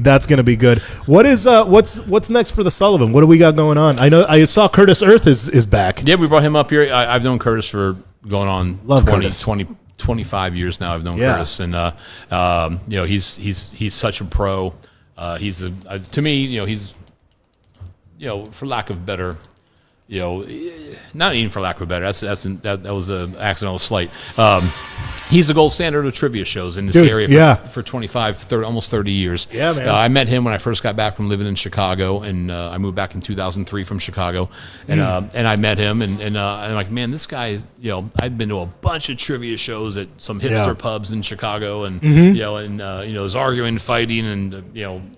[SPEAKER 1] good. What's next for the Sullivan? What do we got going on? I saw Curtis Earth is back.
[SPEAKER 3] Yeah, we brought him up here. I've known Curtis for going on 25 years now. I've known Curtis, and he's such a pro. He's to me, he's for lack of better, not even for lack of better. That was an accidental slight. He's the gold standard of trivia shows in this area for 25, 30, almost 30 years.
[SPEAKER 1] Yeah, man.
[SPEAKER 3] I met him when I first got back from living in Chicago, and I moved back in 2003 from Chicago, and I met him, and I'm like, man, this guy, I've been to a bunch of trivia shows at some hipster pubs in Chicago, and was arguing, fighting, and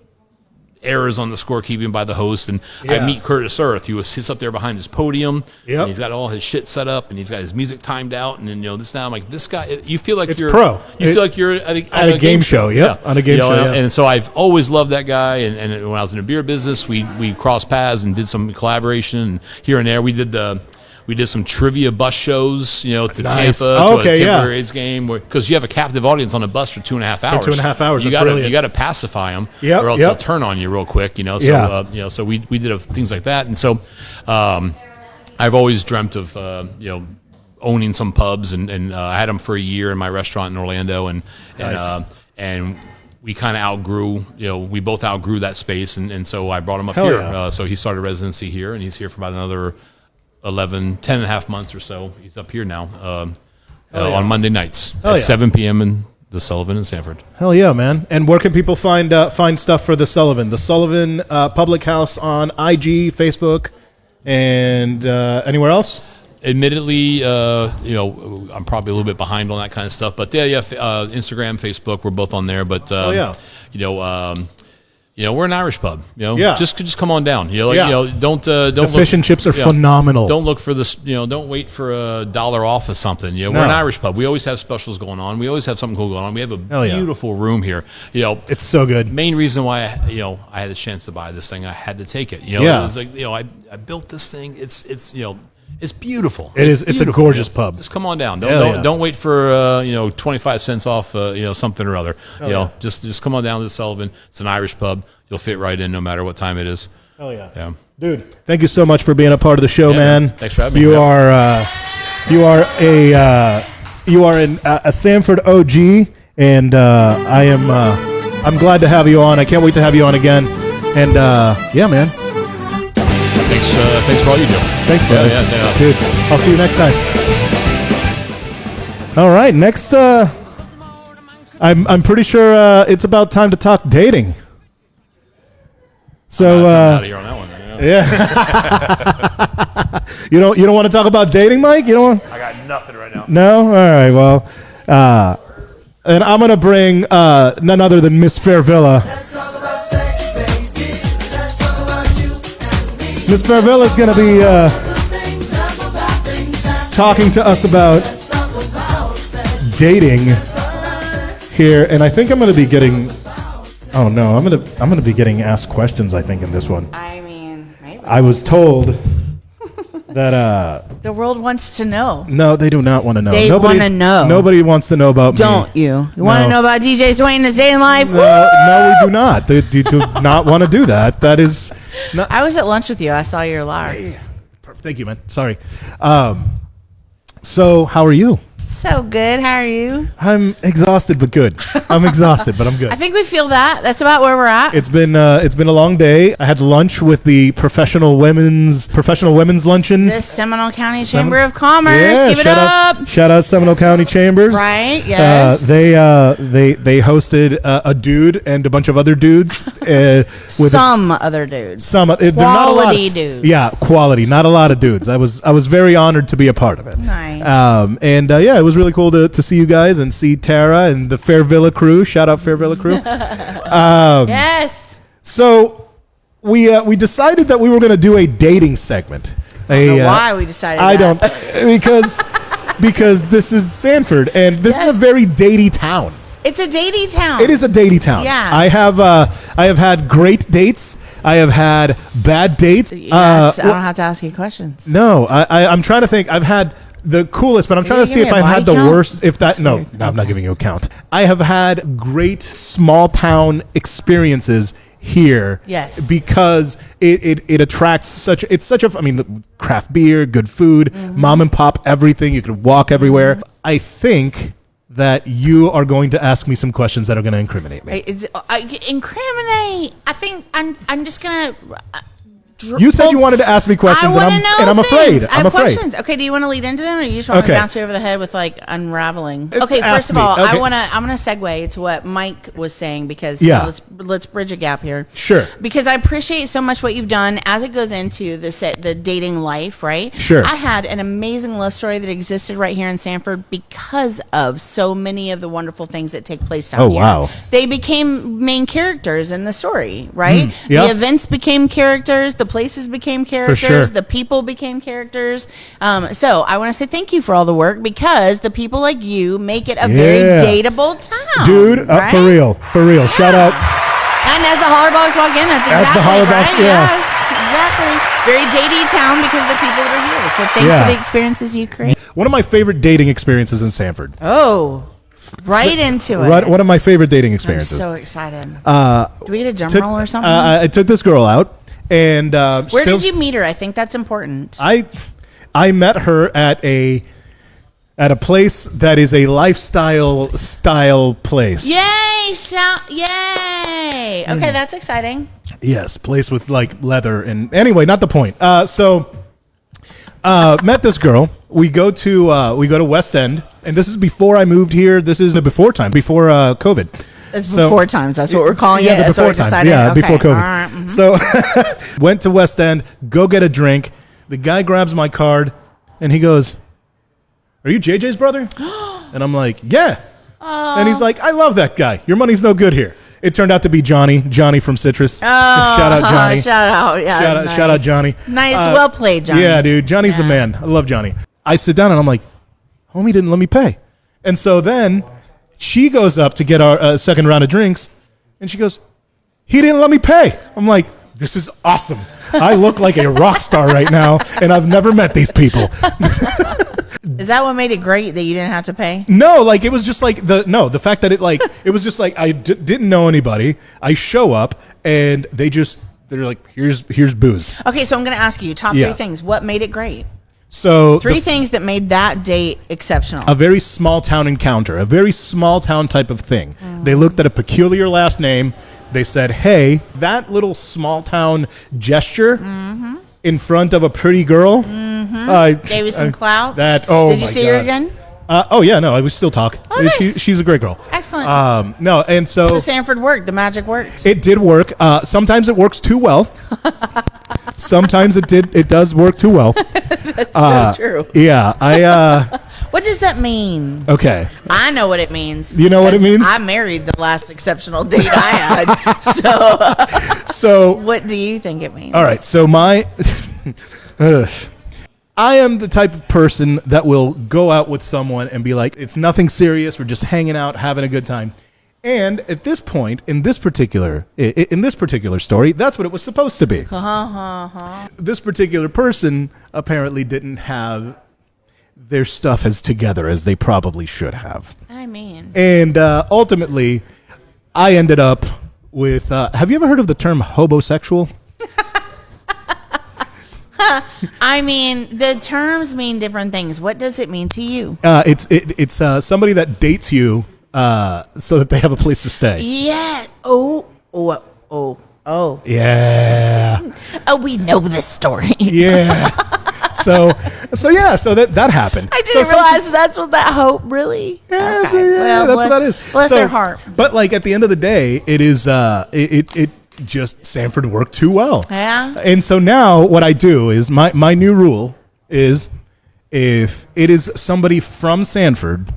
[SPEAKER 3] errors on the scorekeeping by the host, and I meet Curtis Earth, who sits up there behind his podium, and he's got all his shit set up, and he's got his music timed out, and then this now I'm like, this guy, you feel like you're
[SPEAKER 1] pro.
[SPEAKER 3] You feel like you're at a
[SPEAKER 1] game show, on a game show.
[SPEAKER 3] And so I've always loved that guy, and when I was in the beer business, we crossed paths and did some collaboration, and here and there we did some trivia bus shows, to Tampa, to a Tampa Rays game, because you have a captive audience on a bus for 2.5 hours.
[SPEAKER 1] For 2.5 hours,
[SPEAKER 3] you got to pacify them, or else they'll turn on you real quick. So so we did things like that, and so I've always dreamt of owning some pubs, and I had them for a year in my restaurant in Orlando, and we kind of outgrew, we both outgrew that space, and so I brought him up here. So he started residency here, and he's here for about 10 and a half months or so. He's up here now on Monday nights at 7 p.m. in the Sullivan in Sanford.
[SPEAKER 1] Hell yeah, man. And where can people find stuff for the Sullivan? The Sullivan Public House on IG, Facebook, and anywhere else?
[SPEAKER 3] Admittedly, I'm probably a little bit behind on that kind of stuff. But Instagram, Facebook, we're both on there. But, we're an Irish pub. Just come on down. Don't. The
[SPEAKER 1] fish and chips are phenomenal.
[SPEAKER 3] Don't look for this. Don't wait for $1 off of something. We're an Irish pub. We always have specials going on. We always have something cool going on. We have a beautiful room here.
[SPEAKER 1] It's so good.
[SPEAKER 3] Main reason why I had the chance to buy this thing, I had to take it. It was like I built this thing. It's beautiful.
[SPEAKER 1] It's a gorgeous pub.
[SPEAKER 3] Just come on down. Don't wait for 25 cents off something or other. Just come on down to the Sullivan. It's an Irish pub. You'll fit right in no matter what time it is.
[SPEAKER 1] Hell yeah. Dude, thank you so much for being a part of the show, man.
[SPEAKER 3] Thanks for having me.
[SPEAKER 1] You are a Sanford OG, and I'm glad to have you on. I can't wait to have you on again. And man.
[SPEAKER 3] Thanks for all you do.
[SPEAKER 1] Thanks, brother.
[SPEAKER 3] Yeah.
[SPEAKER 1] Dude, I'll see you next time. All right, next, I'm pretty sure it's about time to talk dating. So,
[SPEAKER 3] I'm out of here on that one.
[SPEAKER 1] Yeah. You don't want to talk about dating, Mike? You don't want?
[SPEAKER 3] I got nothing right now.
[SPEAKER 1] No? All right. Well, and I'm gonna bring none other than Miss Fairvilla. Miss Fairvilla is going to be talking to us about dating here, and I think I'm going to be getting. Oh no, I'm going to be getting asked questions. I think in this one.
[SPEAKER 4] I mean, maybe.
[SPEAKER 1] I was told that
[SPEAKER 4] the world wants to know.
[SPEAKER 1] No, they do not want to know.
[SPEAKER 4] They want to know.
[SPEAKER 1] Nobody wants to know about me.
[SPEAKER 4] Don't you? You want to know about DJ Zouain and his dating life?
[SPEAKER 1] No, we do not. They do not want to do that. That is. Not,
[SPEAKER 4] I was at lunch with you. I saw your live.
[SPEAKER 1] Hey, thank you, man. Sorry. So, how are you?
[SPEAKER 4] So good. How are you?
[SPEAKER 1] I'm exhausted, but good. I'm exhausted, but I'm good.
[SPEAKER 4] I think we feel that. That's about where we're at.
[SPEAKER 1] It's been a long day. I had lunch with the professional women's luncheon.
[SPEAKER 4] The Seminole County Chamber of Commerce. Give it up.
[SPEAKER 1] Shout out Seminole County Chambers.
[SPEAKER 4] Right. Yes.
[SPEAKER 1] They hosted a dude and a bunch of other dudes.
[SPEAKER 4] Other dudes.
[SPEAKER 1] Quality
[SPEAKER 4] dudes.
[SPEAKER 1] Yeah, quality. Not a lot of dudes. I was very honored to be a part of it.
[SPEAKER 4] Nice.
[SPEAKER 1] It was really cool to see you guys and see Tara and the Fairvilla crew. Shout out Fairvilla crew.
[SPEAKER 4] Yes.
[SPEAKER 1] So we decided that we were going to do a dating segment.
[SPEAKER 4] I don't know why we decided that.
[SPEAKER 1] I don't because this is Sanford and this is a very datey town.
[SPEAKER 4] It's a datey town.
[SPEAKER 1] It is a datey town.
[SPEAKER 4] Yeah.
[SPEAKER 1] I have had great dates. I have had bad dates.
[SPEAKER 4] I don't have to ask you questions.
[SPEAKER 1] No, I'm trying to think. I've had the coolest, but I'm trying to see if I've had the worst. If that, no, I'm not giving you a count. I have had great small town experiences here.
[SPEAKER 4] Yes.
[SPEAKER 1] Because it attracts such craft beer, good food, mom and pop, everything. You can walk everywhere. I think that you are going to ask me some questions that are going to incriminate me.
[SPEAKER 4] Incriminate? I think I'm just going to...
[SPEAKER 1] You said you wanted to ask me questions, and I'm afraid.
[SPEAKER 4] I have questions. Okay, do you want to lead into them, or you just want to bounce you over the head with like unraveling? Okay, first of all, I'm gonna segue to what Mike was saying because let's bridge a gap here.
[SPEAKER 1] Sure.
[SPEAKER 4] Because I appreciate so much what you've done as it goes into the dating life, right?
[SPEAKER 1] Sure.
[SPEAKER 4] I had an amazing love story that existed right here in Sanford because of so many of the wonderful things that take place down here.
[SPEAKER 1] Oh wow.
[SPEAKER 4] They became main characters in the story, right?
[SPEAKER 1] Yep.
[SPEAKER 4] The events became characters. The places became characters.
[SPEAKER 1] For sure.
[SPEAKER 4] The people became characters. So I want to say thank you for all the work because the people like you make it a very dateable town.
[SPEAKER 1] Dude,
[SPEAKER 4] right?
[SPEAKER 1] For real. Yeah. Shout out.
[SPEAKER 4] And as the Hollerbachs walk in, that's exactly right. Yes, exactly. Very datey town because of the people that are here. So thanks for the experiences you create.
[SPEAKER 1] One of my favorite dating experiences in Sanford.
[SPEAKER 4] Oh, right into it.
[SPEAKER 1] One of my favorite dating experiences.
[SPEAKER 4] I'm so excited. Do we get a drum roll or something?
[SPEAKER 1] I took this girl out. And
[SPEAKER 4] where did you meet her? I think that's important.
[SPEAKER 1] I met her at a place that is a lifestyle style place.
[SPEAKER 4] Yay! Yay! Okay, that's exciting.
[SPEAKER 1] Yes, place with like leather and anyway, not the point. met this girl. We go to West End, and this is before I moved here. This is before COVID.
[SPEAKER 4] It's before times. That's what we're calling it.
[SPEAKER 1] Yeah, before times. Yeah,
[SPEAKER 4] okay.
[SPEAKER 1] before COVID.
[SPEAKER 4] Right. Mm-hmm.
[SPEAKER 1] So went to West End, go get a drink. The guy grabs my card, and he goes, "Are you JJ's brother?" And I'm like, "Yeah." And he's like, "I love that guy. Your money's no good here." It turned out to be Johnny from Citrus. Shout out Johnny.
[SPEAKER 4] Shout out, yeah.
[SPEAKER 1] Shout out Johnny.
[SPEAKER 4] Nice, well played, Johnny.
[SPEAKER 1] Yeah, dude. Johnny's the man. I love Johnny. I sit down and I'm like, homie didn't let me pay. And so then she goes up to get our second round of drinks, and she goes, he didn't let me pay. I'm like, this is awesome. I look like a rock star right now, and I've never met these people.
[SPEAKER 4] Is that what made it great that you didn't have to pay?
[SPEAKER 1] No, like it was just like the fact that it was just like I didn't know anybody. I show up and they're like, here's booze.
[SPEAKER 4] Okay, so I'm going to ask you top 3 things. What made it great?
[SPEAKER 1] So
[SPEAKER 4] 3 things that made that date exceptional.
[SPEAKER 1] A very small town encounter, a very small town type of thing. They looked at a peculiar last name. They said, "Hey, that little small town gesture in front of a pretty girl."
[SPEAKER 4] Gave you some clout.
[SPEAKER 1] Did
[SPEAKER 4] you see her again?
[SPEAKER 1] Oh yeah, no, we still talk.
[SPEAKER 4] Oh, nice.
[SPEAKER 1] She's a great girl.
[SPEAKER 4] Excellent.
[SPEAKER 1] No, and so
[SPEAKER 4] Sanford worked. The magic worked.
[SPEAKER 1] It did work. Sometimes it works too well. Sometimes it does work too well.
[SPEAKER 4] That's so true.
[SPEAKER 1] Yeah,
[SPEAKER 4] What does that mean?
[SPEAKER 1] Okay.
[SPEAKER 4] I know what it means.
[SPEAKER 1] You know what it means?
[SPEAKER 4] I married the last exceptional date I had. So what do you think it means?
[SPEAKER 1] All right. So I am the type of person that will go out with someone and be like, it's nothing serious. We're just hanging out, having a good time. And at this point, in this particular story, that's what it was supposed to be. This particular person apparently didn't have their stuff as together as they probably should have.
[SPEAKER 4] I mean.
[SPEAKER 1] And ultimately, I ended up with, have you ever heard of the term hobosexual?
[SPEAKER 4] I mean, the terms mean different things. What does it mean to you?
[SPEAKER 1] It's somebody that dates you so that they have a place to stay.
[SPEAKER 4] Yeah. Oh.
[SPEAKER 1] Yeah.
[SPEAKER 4] Oh, we know this story.
[SPEAKER 1] Yeah. So that happened.
[SPEAKER 4] I didn't realize that's what that hope really.
[SPEAKER 1] Yeah,
[SPEAKER 4] okay.
[SPEAKER 1] so yeah, that's what that is.
[SPEAKER 4] Bless their heart.
[SPEAKER 1] But like at the end of the day, it is it just Sanford worked too well.
[SPEAKER 4] Yeah.
[SPEAKER 1] And so now what I do is my new rule is if it is somebody from Sanford,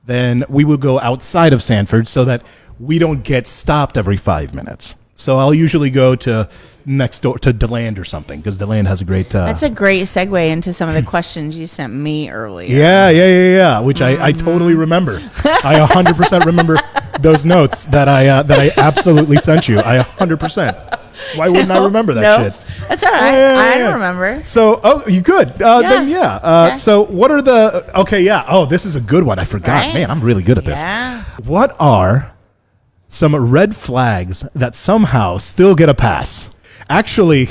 [SPEAKER 1] then we will go outside of Sanford so that we don't get stopped every 5 minutes. So I'll usually go to next door to DeLand or something because DeLand has a great...
[SPEAKER 4] That's a great segue into some of the questions you sent me earlier.
[SPEAKER 1] Yeah, which I totally remember. I 100% remember those notes that I absolutely sent you. I 100%. Why wouldn't I remember that shit?
[SPEAKER 4] That's all right. I don't remember.
[SPEAKER 1] So, you could. Then, yeah. Okay. So, what are the... Okay, yeah. Oh, this is a good one. I forgot. Right? Man, I'm really good at this.
[SPEAKER 4] Yeah.
[SPEAKER 1] What are some red flags that somehow still get a pass? Actually,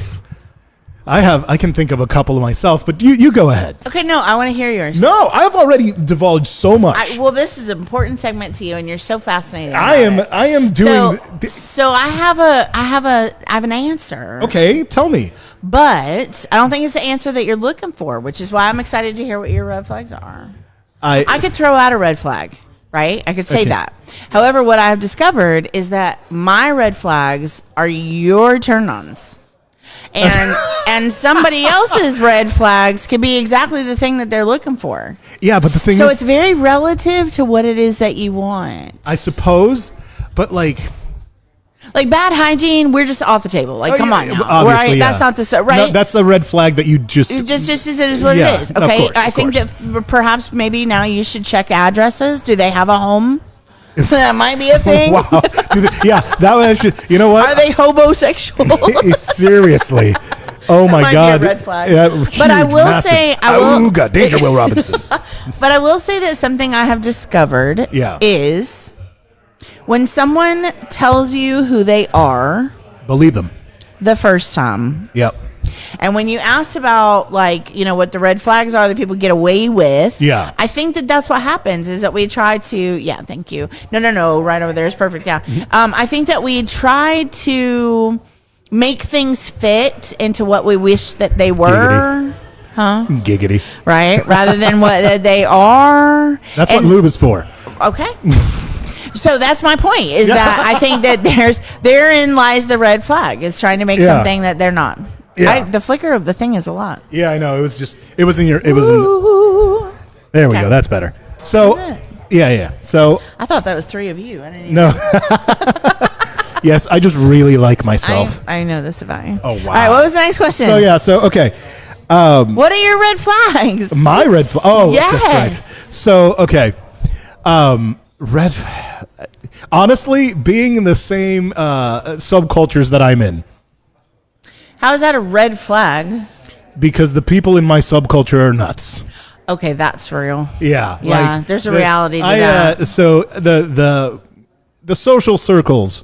[SPEAKER 1] I can think of a couple of myself, but you go ahead.
[SPEAKER 4] Okay, no, I want to hear yours.
[SPEAKER 1] No, I've already divulged so much.
[SPEAKER 4] Well, this is an important segment to you, and you're so fascinated.
[SPEAKER 1] I am doing.
[SPEAKER 4] So I have an answer.
[SPEAKER 1] Okay, tell me.
[SPEAKER 4] But I don't think it's the answer that you're looking for, which is why I'm excited to hear what your red flags are. I could throw out a red flag, right? I could say that. However, what I've discovered is that my red flags are your turn-ons. And somebody else's red flags could be exactly the thing that they're looking for.
[SPEAKER 1] Yeah, but the thing is...
[SPEAKER 4] So it's very relative to what it is that you want.
[SPEAKER 1] I suppose, but like
[SPEAKER 4] bad hygiene, we're just off the table. Come on now.
[SPEAKER 1] Obviously,
[SPEAKER 4] right? That's not the... Right?
[SPEAKER 1] No, that's a red flag that you just...
[SPEAKER 4] It just is what it is. Okay? I think that perhaps maybe now you should check addresses. Do they have a home? That might be a thing.
[SPEAKER 1] Wow. That was... You know what?
[SPEAKER 4] Are they hobosexual?
[SPEAKER 1] Seriously. Oh my God.
[SPEAKER 4] Be a red flag.
[SPEAKER 1] Huge,
[SPEAKER 4] but I will
[SPEAKER 1] massive.
[SPEAKER 4] say...
[SPEAKER 1] Auga, danger, Will Robinson.
[SPEAKER 4] But I will say that something I have discovered is when someone tells you who they are...
[SPEAKER 1] Believe them.
[SPEAKER 4] The first time.
[SPEAKER 1] Yep.
[SPEAKER 4] And when you asked about, what the red flags are that people get away with, I think that that's what happens is that we try to, thank you. No, right over there is perfect, I think that we try to make things fit into what we wish that they were. Huh?
[SPEAKER 1] Giggity.
[SPEAKER 4] Right? Rather than what they are.
[SPEAKER 1] That's what lube is for.
[SPEAKER 4] Okay. So that's my point, is that I think that therein lies the red flag, is trying to make something that they're not.
[SPEAKER 1] Yeah.
[SPEAKER 4] The flicker of the thing is a lot.
[SPEAKER 1] Yeah, I know. It was in there we go. That's better. So, yeah. So
[SPEAKER 4] I thought that was 3 of you. I didn't even
[SPEAKER 1] no. Yes, I just really like myself.
[SPEAKER 4] I know this about you.
[SPEAKER 1] Oh, wow.
[SPEAKER 4] All right, what was the next question?
[SPEAKER 1] Okay.
[SPEAKER 4] What are your red flags?
[SPEAKER 1] My red flag. Oh,
[SPEAKER 4] yes.
[SPEAKER 1] That's right. So, okay. Honestly, being in the same subcultures that I'm in.
[SPEAKER 4] How is that a red flag?
[SPEAKER 1] Because the people in my subculture are nuts.
[SPEAKER 4] Okay, that's real.
[SPEAKER 1] Yeah.
[SPEAKER 4] Yeah, there's a reality to that.
[SPEAKER 1] So the social circles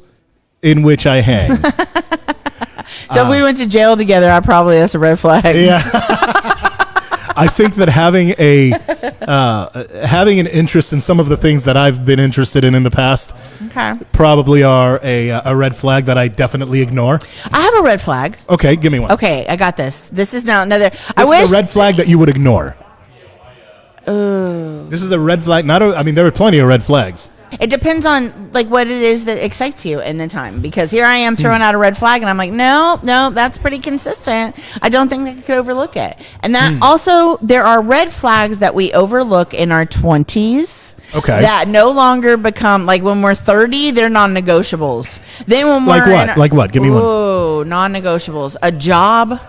[SPEAKER 1] in which I hang.
[SPEAKER 4] So if we went to jail together, that's a red flag.
[SPEAKER 1] Yeah. I think that having an interest in some of the things that I've been interested in the past probably are a red flag that I definitely ignore.
[SPEAKER 4] I have a red flag.
[SPEAKER 1] Okay, give me one.
[SPEAKER 4] Okay, I got this. This is now another.
[SPEAKER 1] This is a red flag that you would ignore. This is a red flag. There are plenty of red flags.
[SPEAKER 4] It depends on what it is that excites you in the time, because here I am throwing out a red flag and I'm like, no, that's pretty consistent. I don't think I could overlook it. And that also, there are red flags that we overlook in our 20s.
[SPEAKER 1] Okay.
[SPEAKER 4] That no longer become, when we're 30, they're non-negotiables. Then when we're
[SPEAKER 1] like what? Give me one.
[SPEAKER 4] Oh, non-negotiables. A job.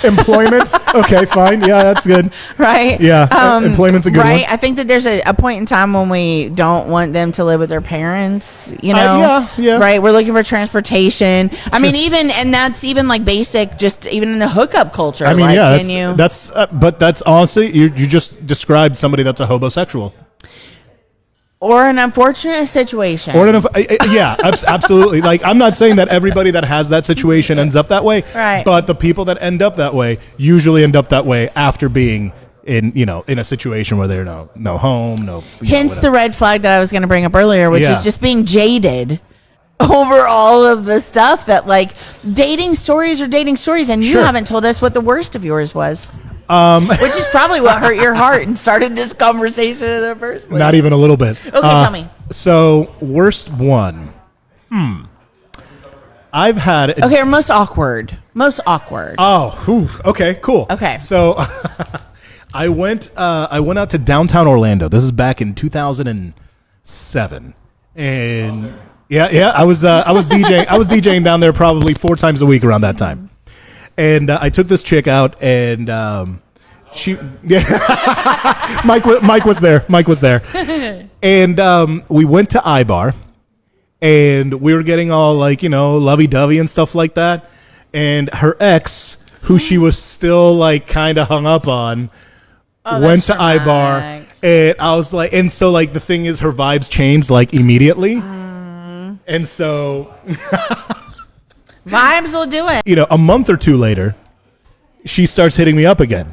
[SPEAKER 1] Employment. Okay, fine. Yeah, that's good.
[SPEAKER 4] Right?
[SPEAKER 1] Yeah. Employment's a good one.
[SPEAKER 4] Right? I think that there's a point in time when we don't want them to live with their parents,
[SPEAKER 1] yeah.
[SPEAKER 4] Right? We're looking for transportation. I mean, and that's even basic, just even in the hookup culture.
[SPEAKER 1] But that's honestly, you just described somebody that's a homosexual.
[SPEAKER 4] Or an unfortunate situation.
[SPEAKER 1] Absolutely. I'm not saying that everybody that has that situation ends up that way.
[SPEAKER 4] Right.
[SPEAKER 1] But the people that end up that way usually end up that way after being in a situation where they're no home,
[SPEAKER 4] Hence the red flag that I was going to bring up earlier, which is just being jaded over all of the stuff that dating stories are dating stories, and you haven't told us what the worst of yours was. Which is probably what hurt your heart and started this conversation in the first place.
[SPEAKER 1] Not even a little bit.
[SPEAKER 4] Okay, tell me.
[SPEAKER 1] So, worst one. I've had...
[SPEAKER 4] Okay, or most awkward. Most awkward.
[SPEAKER 1] Oh, okay, cool.
[SPEAKER 4] Okay.
[SPEAKER 1] So, I went out to downtown Orlando. This is back in 2007. And I was DJing. I was DJing down there probably 4 times a week around that time. And I took this chick out, and she, Mike was there. And we went to iBar, and we were getting all lovey-dovey and stuff like that. And her ex, who she was still kind of hung up on, went to iBar, and I was like, and so the thing is, her vibes changed immediately, and so.
[SPEAKER 4] Vibes will do it.
[SPEAKER 1] A month or 2 later, she starts hitting me up again.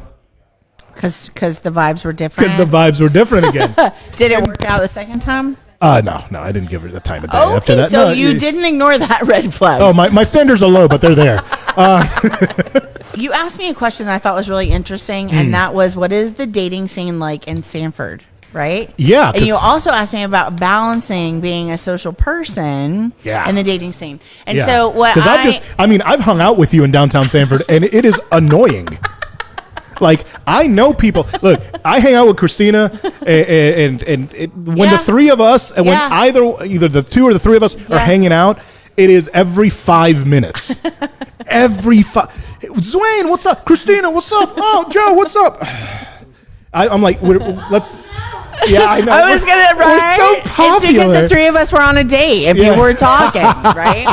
[SPEAKER 4] Because the vibes were different?
[SPEAKER 1] Because the vibes were different again.
[SPEAKER 4] Did it work out the second time?
[SPEAKER 1] No, I didn't give her the time of day after that.
[SPEAKER 4] So you didn't ignore that red flag.
[SPEAKER 1] Oh, my standards are low, but they're there.
[SPEAKER 4] You asked me a question that I thought was really interesting, and that was, what is the dating scene like in Sanford? Right?
[SPEAKER 1] Yeah.
[SPEAKER 4] And you also asked me about balancing being a social person in the dating scene. And so what
[SPEAKER 1] I've hung out with you in downtown Sanford, and it is annoying. I know people. Look, I hang out with Christina, and when the 3 of us, and when either the 2 or the 3 of us are hanging out, it is every 5 minutes. Zouain, what's up? Christina, what's up? Oh, Joe, what's up? I'm like, let's. Yeah, I know.
[SPEAKER 4] I was gonna
[SPEAKER 1] We're so popular.
[SPEAKER 4] It's because the 3 of us were on a date and people were talking, right?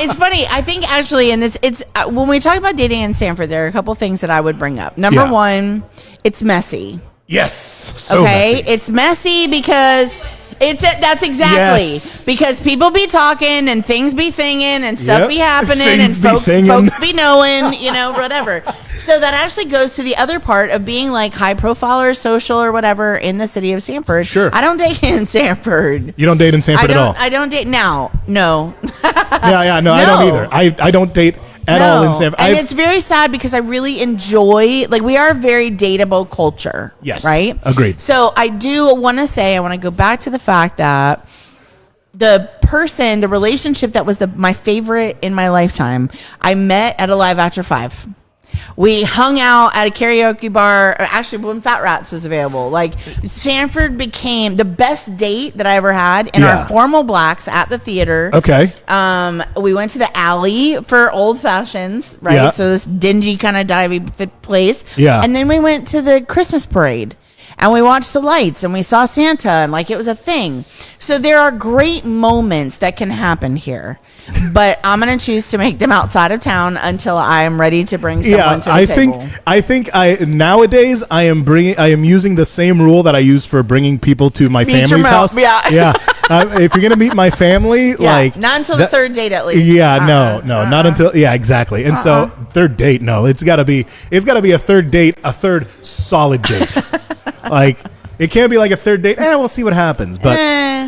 [SPEAKER 4] It's funny. I think actually, and it's when we talk about dating in Sanford, there are a couple things that I would bring up. Number one, it's messy.
[SPEAKER 1] Yes. So messy.
[SPEAKER 4] It's messy because that's exactly because people be talking and things be thinging and stuff be happening and folks be knowing, whatever. So that actually goes to the other part of being high profile or social or whatever in the city of Sanford.
[SPEAKER 1] Sure.
[SPEAKER 4] I don't date in Sanford.
[SPEAKER 1] You don't date in Sanford at all?
[SPEAKER 4] I don't date now. No.
[SPEAKER 1] No, I don't either. I don't date at all in Sanford.
[SPEAKER 4] And it's very sad because I really enjoy, like, we are a very dateable culture.
[SPEAKER 1] Yes.
[SPEAKER 4] Right?
[SPEAKER 1] Agreed.
[SPEAKER 4] So I do want to say, I want to go back to the fact that the relationship that was my favorite in my lifetime, I met at a Live After 5. We hung out at a karaoke bar, actually when Fat Rats was available. Like, Sanford became the best date that I ever had in our formal blacks at the theater.
[SPEAKER 1] Okay.
[SPEAKER 4] We went to the alley for old fashions, right?
[SPEAKER 1] Yeah.
[SPEAKER 4] So this dingy kind of divey place.
[SPEAKER 1] Yeah.
[SPEAKER 4] And then we went to the Christmas parade. And we watched the lights and we saw Santa and like it was a thing. So there are great moments that can happen here. But I'm going to choose to make them outside of town until I am ready to bring someone to the table.
[SPEAKER 1] I think nowadays I am using the same rule that I use for bringing people to my family's house.
[SPEAKER 4] Yeah.
[SPEAKER 1] If you're going to meet my family, like
[SPEAKER 4] not until the third date at least.
[SPEAKER 1] Yeah, not until exactly. And so third date, no, it's got to be a third date, a third solid date. Like, it can't be like a third date. We'll see what happens. But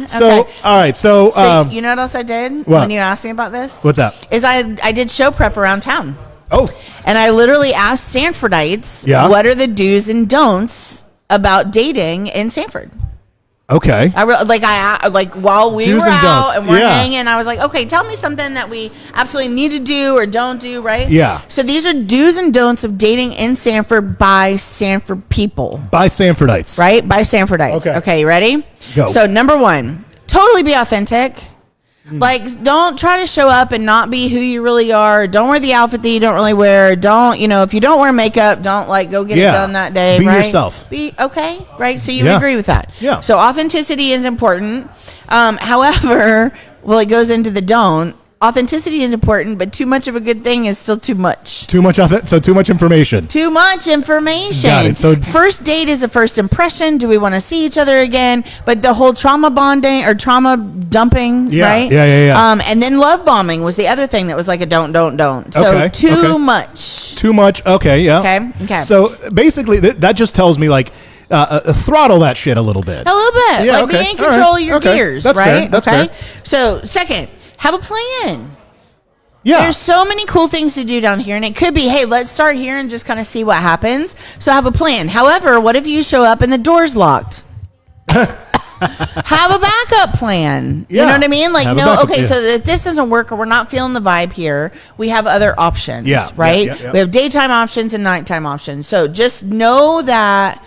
[SPEAKER 1] so,
[SPEAKER 4] okay.
[SPEAKER 1] All right. So,
[SPEAKER 4] you know what else I did
[SPEAKER 1] what?
[SPEAKER 4] when you asked me about this?
[SPEAKER 1] What's that?
[SPEAKER 4] Is I did show prep around town.
[SPEAKER 1] Oh.
[SPEAKER 4] And I literally asked Sanfordites, what are the do's and don'ts about dating in Sanford?
[SPEAKER 1] Okay.
[SPEAKER 4] While we
[SPEAKER 1] Do's
[SPEAKER 4] were
[SPEAKER 1] and
[SPEAKER 4] out
[SPEAKER 1] don'ts.
[SPEAKER 4] and we're hanging, I was like, okay, tell me something that we absolutely need to do or don't do, right?
[SPEAKER 1] Yeah.
[SPEAKER 4] So these are do's and don'ts of dating in Sanford by Sanford people.
[SPEAKER 1] By Sanfordites.
[SPEAKER 4] Right? By Sanfordites. Okay, you ready?
[SPEAKER 1] Go.
[SPEAKER 4] So number 1, totally be authentic. Like, don't try to show up and not be who you really are. Don't wear the outfit that you don't really wear. Don't, if you don't wear makeup, don't go get it done that day.
[SPEAKER 1] Be
[SPEAKER 4] right?
[SPEAKER 1] yourself.
[SPEAKER 4] Be okay, right? So you would agree with that.
[SPEAKER 1] Yeah.
[SPEAKER 4] So authenticity is important. However, it goes into the don't. Authenticity is important, but too much of a good thing is still too much.
[SPEAKER 1] Too much information.
[SPEAKER 4] Too much information.
[SPEAKER 1] Got it. So
[SPEAKER 4] first date is a first impression. Do we want to see each other again? But the whole trauma bonding or trauma dumping, right?
[SPEAKER 1] Yeah.
[SPEAKER 4] And then love bombing was the other thing that was like a don't. So too much.
[SPEAKER 1] Too much. Okay. Yeah.
[SPEAKER 4] Okay.
[SPEAKER 1] So basically, that just tells me throttle that shit a little bit.
[SPEAKER 4] A little bit.
[SPEAKER 1] Yeah,
[SPEAKER 4] be in control of your gears,
[SPEAKER 1] That's
[SPEAKER 4] right?
[SPEAKER 1] Fair. That's fair.
[SPEAKER 4] So second, have a plan.
[SPEAKER 1] Yeah.
[SPEAKER 4] There's so many cool things to do down here, and it could be, hey, let's start here and just kind of see what happens. So have a plan. However, what if you show up and the door's locked? Have a backup plan. You know what I mean? Like, so if this doesn't work or we're not feeling the vibe here, we have other options, right?
[SPEAKER 1] Yeah.
[SPEAKER 4] We have daytime options and nighttime options. So just know that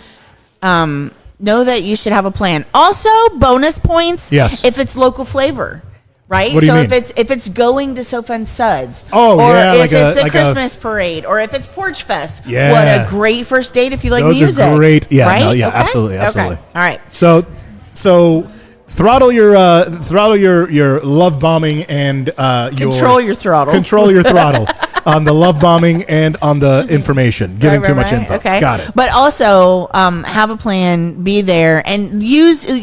[SPEAKER 4] you should have a plan. Also, bonus points if it's local flavor. Right?
[SPEAKER 1] What do you mean?
[SPEAKER 4] if it's going to Sofa Suds,
[SPEAKER 1] or
[SPEAKER 4] if it's the Christmas parade, or if it's Porch Fest, what a great first date if you like music.
[SPEAKER 1] Those are great. Yeah,
[SPEAKER 4] right?
[SPEAKER 1] okay? Absolutely.
[SPEAKER 4] Okay. All right.
[SPEAKER 1] So throttle your love bombing and
[SPEAKER 4] control your throttle.
[SPEAKER 1] Control your throttle on the love bombing and on the information, giving too much info.
[SPEAKER 4] Okay.
[SPEAKER 1] Got it.
[SPEAKER 4] But also have a plan, be there, and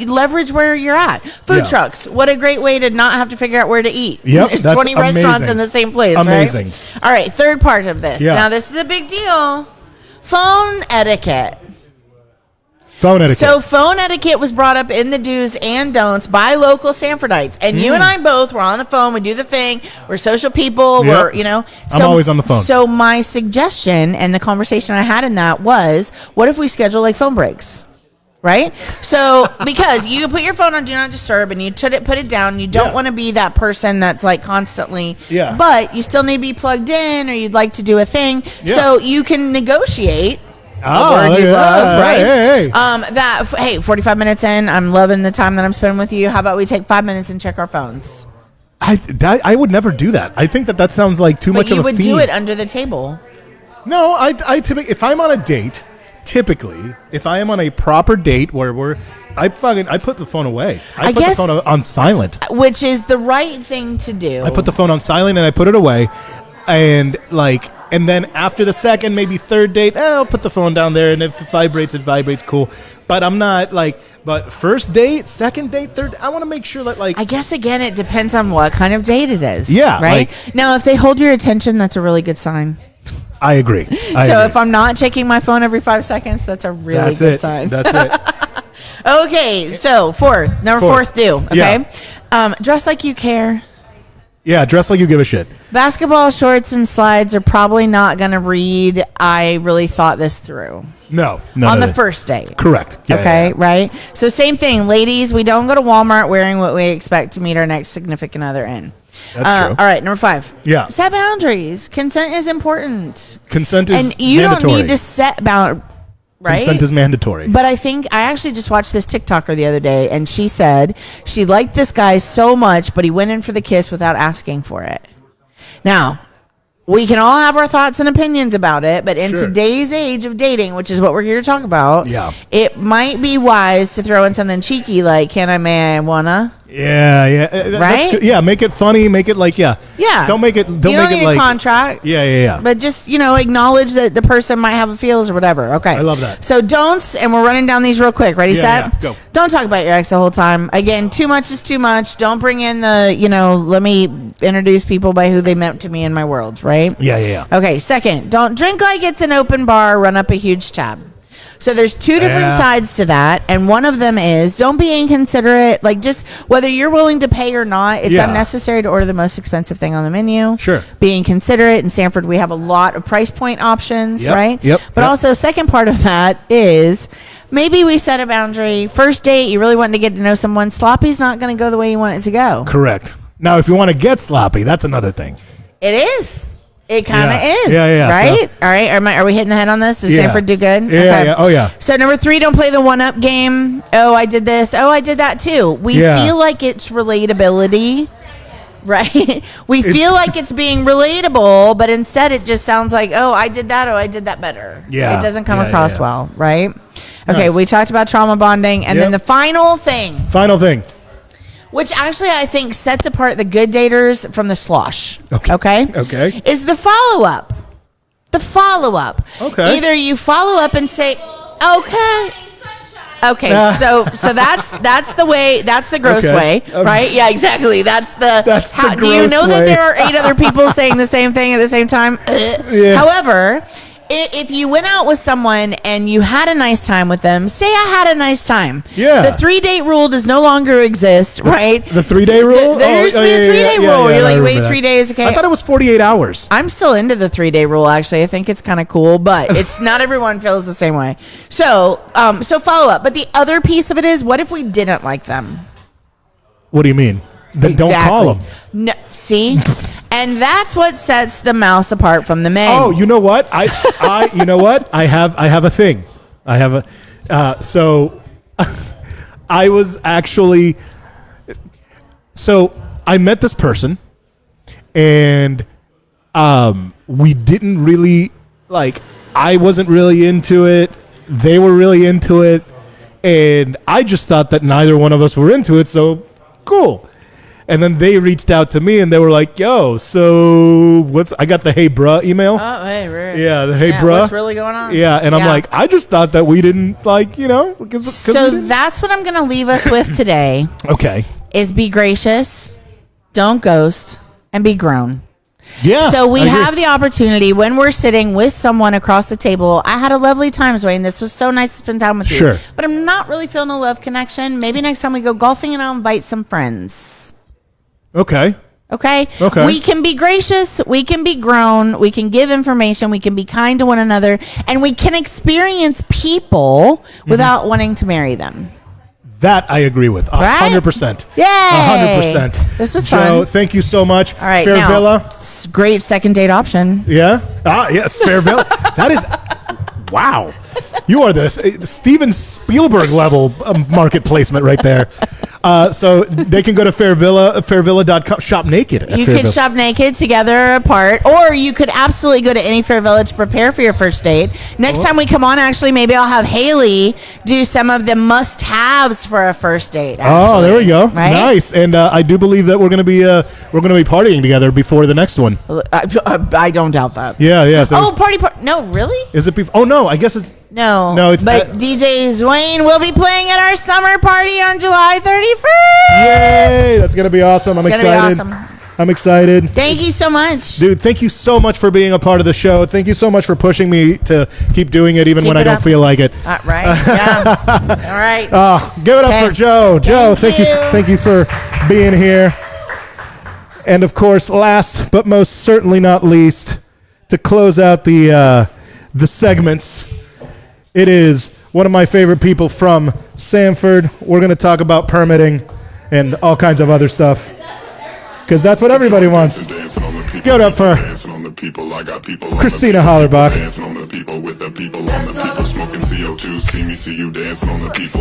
[SPEAKER 4] leverage where you're at. Food trucks. What a great way to not have to figure out where to eat.
[SPEAKER 1] Yep,
[SPEAKER 4] There's
[SPEAKER 1] that's
[SPEAKER 4] 20 restaurants
[SPEAKER 1] amazing.
[SPEAKER 4] in the same place.
[SPEAKER 1] Amazing.
[SPEAKER 4] Right? All right. Third part of this.
[SPEAKER 1] Yeah.
[SPEAKER 4] Now this is a big deal. Phone etiquette.
[SPEAKER 1] Phone etiquette.
[SPEAKER 4] So phone etiquette was brought up in the do's and don'ts by local Sanfordites. And you and I both were on the phone. We do the thing. We're social people.
[SPEAKER 1] Yep.
[SPEAKER 4] We're,
[SPEAKER 1] I'm always on the phone.
[SPEAKER 4] So my suggestion and the conversation I had in that was, what if we schedule like phone breaks? Right? So, because you put your phone on Do Not Disturb and you put it down. You don't want to be that person that's like constantly.
[SPEAKER 1] Yeah.
[SPEAKER 4] But you still need to be plugged in or you'd like to do a thing.
[SPEAKER 1] Yeah.
[SPEAKER 4] So you can negotiate.
[SPEAKER 1] Word
[SPEAKER 4] you love,
[SPEAKER 1] right?
[SPEAKER 4] Hey. 45 minutes in, I'm loving the time that I'm spending with you. How about we take 5 minutes and check our phones?
[SPEAKER 1] I would never do that. I think that sounds like too much of a
[SPEAKER 4] But you would
[SPEAKER 1] fee.
[SPEAKER 4] do it under the table.
[SPEAKER 1] No, I typically, if I'm on a date, if I am on a proper date where I put the phone away. I put the phone on silent.
[SPEAKER 4] Which is the right thing to do.
[SPEAKER 1] I put the phone on silent and I put it away. And then after the second, maybe third date, I'll put the phone down there, and if it vibrates, cool. But I'm not but first date, second date, third, I want to make sure that
[SPEAKER 4] I guess again, it depends on what kind of date it is.
[SPEAKER 1] Yeah.
[SPEAKER 4] Right? Now, if they hold your attention, that's a really good sign.
[SPEAKER 1] I agree.
[SPEAKER 4] If I'm not checking my phone every 5 seconds, that's a really good sign.
[SPEAKER 1] That's it.
[SPEAKER 4] Okay, so fourth do, okay?
[SPEAKER 1] Yeah.
[SPEAKER 4] Dress like you care.
[SPEAKER 1] Yeah, dress like you give a shit.
[SPEAKER 4] Basketball shorts and slides are probably not going to read, I really thought this through.
[SPEAKER 1] No.
[SPEAKER 4] On the first date.
[SPEAKER 1] Correct. Yeah,
[SPEAKER 4] okay,
[SPEAKER 1] yeah.
[SPEAKER 4] Right? So same thing. Ladies, we don't go to Walmart wearing what we expect to meet our next significant other in.
[SPEAKER 1] That's true.
[SPEAKER 4] All right, number 5.
[SPEAKER 1] Yeah.
[SPEAKER 4] Set boundaries. Consent is important.
[SPEAKER 1] Consent is
[SPEAKER 4] and you
[SPEAKER 1] mandatory.
[SPEAKER 4] don't need to set boundaries. Right?
[SPEAKER 1] Consent is mandatory.
[SPEAKER 4] But I think I actually just watched this TikToker the other day, and she said she liked this guy so much, but he went in for the kiss without asking for it. Now, we can all have our thoughts and opinions about it, but in today's age of dating, which is what we're here to talk about, it might be wise to throw in something cheeky like, can I, may I, wanna?
[SPEAKER 1] Yeah.
[SPEAKER 4] Right?
[SPEAKER 1] That's good. Yeah, make it funny. Make it like,
[SPEAKER 4] Yeah.
[SPEAKER 1] Don't make it. Don't
[SPEAKER 4] you don't
[SPEAKER 1] make
[SPEAKER 4] need
[SPEAKER 1] it like
[SPEAKER 4] a contract.
[SPEAKER 1] Yeah.
[SPEAKER 4] But just, acknowledge that the person might have a feels or whatever. Okay.
[SPEAKER 1] I love that.
[SPEAKER 4] So don'ts, and we're running down these real quick. Ready, set?
[SPEAKER 1] Yeah, go.
[SPEAKER 4] Don't talk about your ex the whole time. Again, too much is too much. Don't bring in the, let me introduce people by who they meant to me in my world, right?
[SPEAKER 1] Yeah.
[SPEAKER 4] Okay, second, don't drink like it's an open bar, run up a huge tab. So there's two different sides to that, and one of them is don't be inconsiderate. Like, just whether you're willing to pay or not, it's unnecessary to order the most expensive thing on the menu.
[SPEAKER 1] Sure.
[SPEAKER 4] Being considerate. In Sanford, we have a lot of price point options, right?
[SPEAKER 1] Yep.
[SPEAKER 4] But also, second part of that is maybe we set a boundary. First date, you really want to get to know someone. Sloppy's not going to go the way you want it to go.
[SPEAKER 1] Correct. Now, if you want to get sloppy, that's another thing.
[SPEAKER 4] It is. It kind of is.
[SPEAKER 1] Yeah.
[SPEAKER 4] Right? All right. Are we hitting the head on this? Does Sanford do good?
[SPEAKER 1] Yeah. Oh, yeah.
[SPEAKER 4] So, number 3, don't play the one-up game. Oh, I did this. Oh, I did that too. We feel like it's relatability, right? We feel like it's being relatable, but instead it just sounds like, oh, I did that. Oh, I did that better.
[SPEAKER 1] Yeah.
[SPEAKER 4] It doesn't come across well, right? Okay,
[SPEAKER 1] Nice.
[SPEAKER 4] we talked about trauma bonding. And then the final thing. Which actually I think sets apart the good daters from the slosh. Okay. Is the follow-up. Okay. Either you follow up and say, okay. So that's the way. That's the gross way, right? Yeah, exactly. That's the. Do you know that there are 8 other people saying the same thing at the same time? However, if you went out with someone and you had a nice time with them, say I had a nice time.
[SPEAKER 1] Yeah.
[SPEAKER 4] The 3-date rule does no longer exist, right?
[SPEAKER 1] The 3-day rule?
[SPEAKER 4] There used to be a 3-day rule. You're like, wait 3 days, okay?
[SPEAKER 1] I thought it was 48 hours.
[SPEAKER 4] I'm still into the 3-day rule, actually. I think it's kind of cool, but it's not everyone feels the same way. So follow up. But the other piece of it is, what if we didn't like them?
[SPEAKER 1] What do you mean? Then don't call them. No,
[SPEAKER 4] see? And that's what sets the mouse apart from the men.
[SPEAKER 1] Oh, you know what? You know what? I have a thing. So I was actually, I met this person and we didn't really, I wasn't really into it. They were really into it. And I just thought that neither one of us were into it. So cool. And then they reached out to me and they were like, yo, so I got the hey bruh email.
[SPEAKER 4] Oh, hey, right.
[SPEAKER 1] Yeah, the hey bruh.
[SPEAKER 4] What's really going on?
[SPEAKER 1] Yeah, and I'm like, I just thought that we didn't
[SPEAKER 4] So that's what I'm going to leave us with today.
[SPEAKER 1] Okay.
[SPEAKER 4] Is be gracious, don't ghost, and be grown.
[SPEAKER 1] Yeah.
[SPEAKER 4] So we have the opportunity when we're sitting with someone across the table. I had a lovely time, Zouain. This was so nice to spend time with you.
[SPEAKER 1] Sure.
[SPEAKER 4] But I'm not really feeling a love connection. Maybe next time we go golfing and I'll invite some friends.
[SPEAKER 1] Okay.
[SPEAKER 4] We can be gracious. We can be grown. We can give information. We can be kind to one another. And we can experience people without wanting to marry them.
[SPEAKER 1] That I agree with. 100%.
[SPEAKER 4] Yay!
[SPEAKER 1] 100%.
[SPEAKER 4] This was
[SPEAKER 1] Joe,
[SPEAKER 4] fun.
[SPEAKER 1] thank you so much.
[SPEAKER 4] All right.
[SPEAKER 1] Fair Villa.
[SPEAKER 4] It's great second date option.
[SPEAKER 1] Yeah? Yes, Fair Villa. That is, wow. You are the Steven Spielberg level market placement right there. So they can go to fairvilla.com, shop naked.
[SPEAKER 4] You could shop naked together apart, or you could absolutely go to any Fair Villa to prepare for your first date. Next time we come on, actually, maybe I'll have Haley do some of the must-haves for a first date. Actually.
[SPEAKER 1] Oh, there we go.
[SPEAKER 4] Right?
[SPEAKER 1] Nice. And I do believe that we're going to be partying together before the next one.
[SPEAKER 4] I don't doubt that.
[SPEAKER 1] Yeah. So
[SPEAKER 4] party. No, really?
[SPEAKER 1] Is it before? Oh no, I guess it's
[SPEAKER 4] no.
[SPEAKER 1] It's
[SPEAKER 4] but DJ Zouain will be playing at our summer party on July 31st.
[SPEAKER 1] Yay! That's gonna be awesome. I'm excited. I'm excited.
[SPEAKER 4] Thank you so much,
[SPEAKER 1] dude. Thank you so much for being a part of the show. Thank you so much for pushing me to keep doing it, even when I don't feel like it.
[SPEAKER 4] Right? Yeah. All right.
[SPEAKER 1] Give it up for Joe. Joe, thank you for being here. And of course, last but most certainly not least, to close out the segments, it is one of my favorite people from Sanford. We're going to talk about permitting and all kinds of other stuff, because that's what everybody wants. Give it up for Christina Hollerbach.